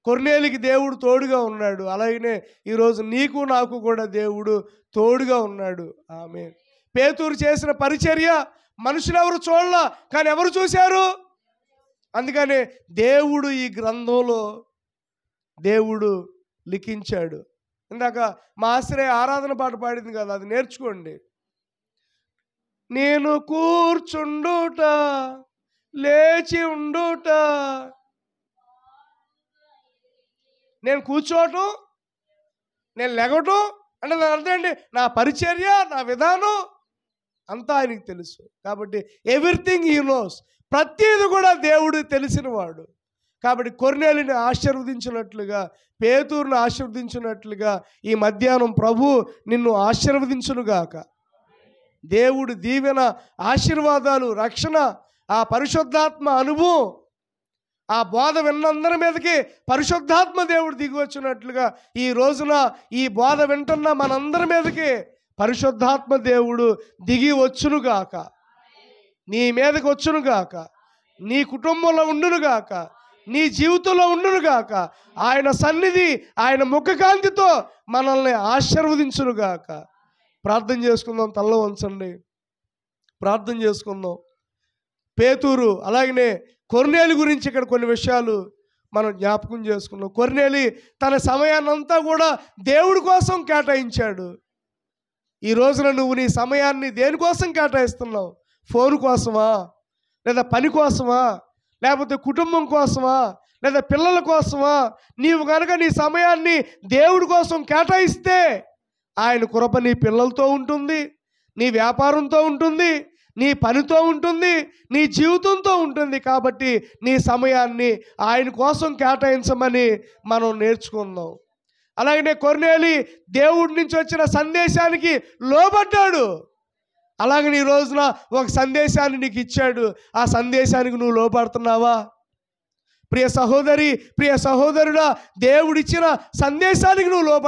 కొర్నేలికి దేవుడు తోడుగా ఉన్నాడు. అలాగనే ఈరోజు నీకు నాకు కూడా దేవుడు తోడుగా ఉన్నాడు. ఆమేన్. పేతురు చేసిన పరిచర్య మనుషులు ఎవరు చూడలా, కానీ ఎవరు చూశారు? అందుకనే దేవుడు ఈ గ్రంథంలో దేవుడు లిఖించాడు. ఇందాక మా ఆశ్రయ ఆరాధన పాట పాడింది కదా, అది నేర్చుకోండి. నేను కూర్చుండుట, లేచి ఉండుట, నేను కూర్చోవటం, నేను లెగటం అంటే దాని అర్థం ఏంటి? నా పరిచర్య, నా విధానం అంతా ఆయనకి తెలుసు. కాబట్టి ఎవ్రీథింగ్ హీ నోస్, ప్రతిది కూడా దేవుడు తెలిసినవాడు. కాబట్టి కొర్నేలిని ఆశీర్వదించినట్లుగా, పేతురుని ఆశీర్వదించినట్లుగా ఈ మధ్యాహ్నం ప్రభు నిన్ను ఆశీర్వదించునుగాక. దేవుడు దీవెన, ఆశీర్వాదాలు, రక్షణ, ఆ పరిశుద్ధాత్మ అనుభవం, ఆ బోధ విన్నందరి మీదకి పరిశుద్ధాత్మ దేవుడు దిగి వచ్చినట్లుగా ఈ రోజున ఈ బోధ వింటున్న మనందరి మీదకి పరిశుద్ధాత్మ దేవుడు దిగి వచ్చునుగాక, నీ మీదకి వచ్చునుగాక, నీ కుటుంబంలో ఉండునుగాక, నీ జీవితంలో ఉండునుగాక. ఆయన సన్నిధి, ఆయన ముఖకాంతితో మనల్ని ఆశీర్వదించునుగాక. ప్రార్థన చేసుకుందాం, తల్ల వంచండి, ప్రార్థన చేసుకుందాం. పేతురు అలాగనే కొర్నేలి గురించి ఇక్కడ కొన్ని విషయాలు మనం జ్ఞాపకం చేసుకున్నాం. కొర్నేలి తన సమయాన్నంతా కూడా దేవుడి కోసం కేటాయించాడు. ఈ రోజున నువ్వు నీ సమయాన్ని దేనికోసం కేటాయిస్తున్నావు? ఫోన్ కోసమా, లేదా పని కోసమా, లేకపోతే కుటుంబం కోసమా, లేదా పిల్లల కోసమా? నీవు కనుక నీ సమయాన్ని దేవుడి కోసం కేటాయిస్తే ఆయన కృప నీ పిల్లలతో ఉంటుంది, నీ వ్యాపారంతో ఉంటుంది, నీ పనితో ఉంటుంది, నీ జీవితంతో ఉంటుంది. కాబట్టి నీ సమయాన్ని ఆయన కోసం కేటాయించమని మనం నేర్చుకుందాం. అలాగనే కొర్నేలి దేవుడి నుంచి వచ్చిన సందేశానికి లోబడ్డాడు. అలాగని ఈ రోజున ఒక సందేశాన్ని నీకు ఇచ్చాడు, ఆ సందేశానికి నువ్వు లోబడుతున్నావా? ప్రియ సహోదరి, ప్రియ సహోదరుడా, దేవుడిచ్చిన సందేశానికి నువ్వు లోబ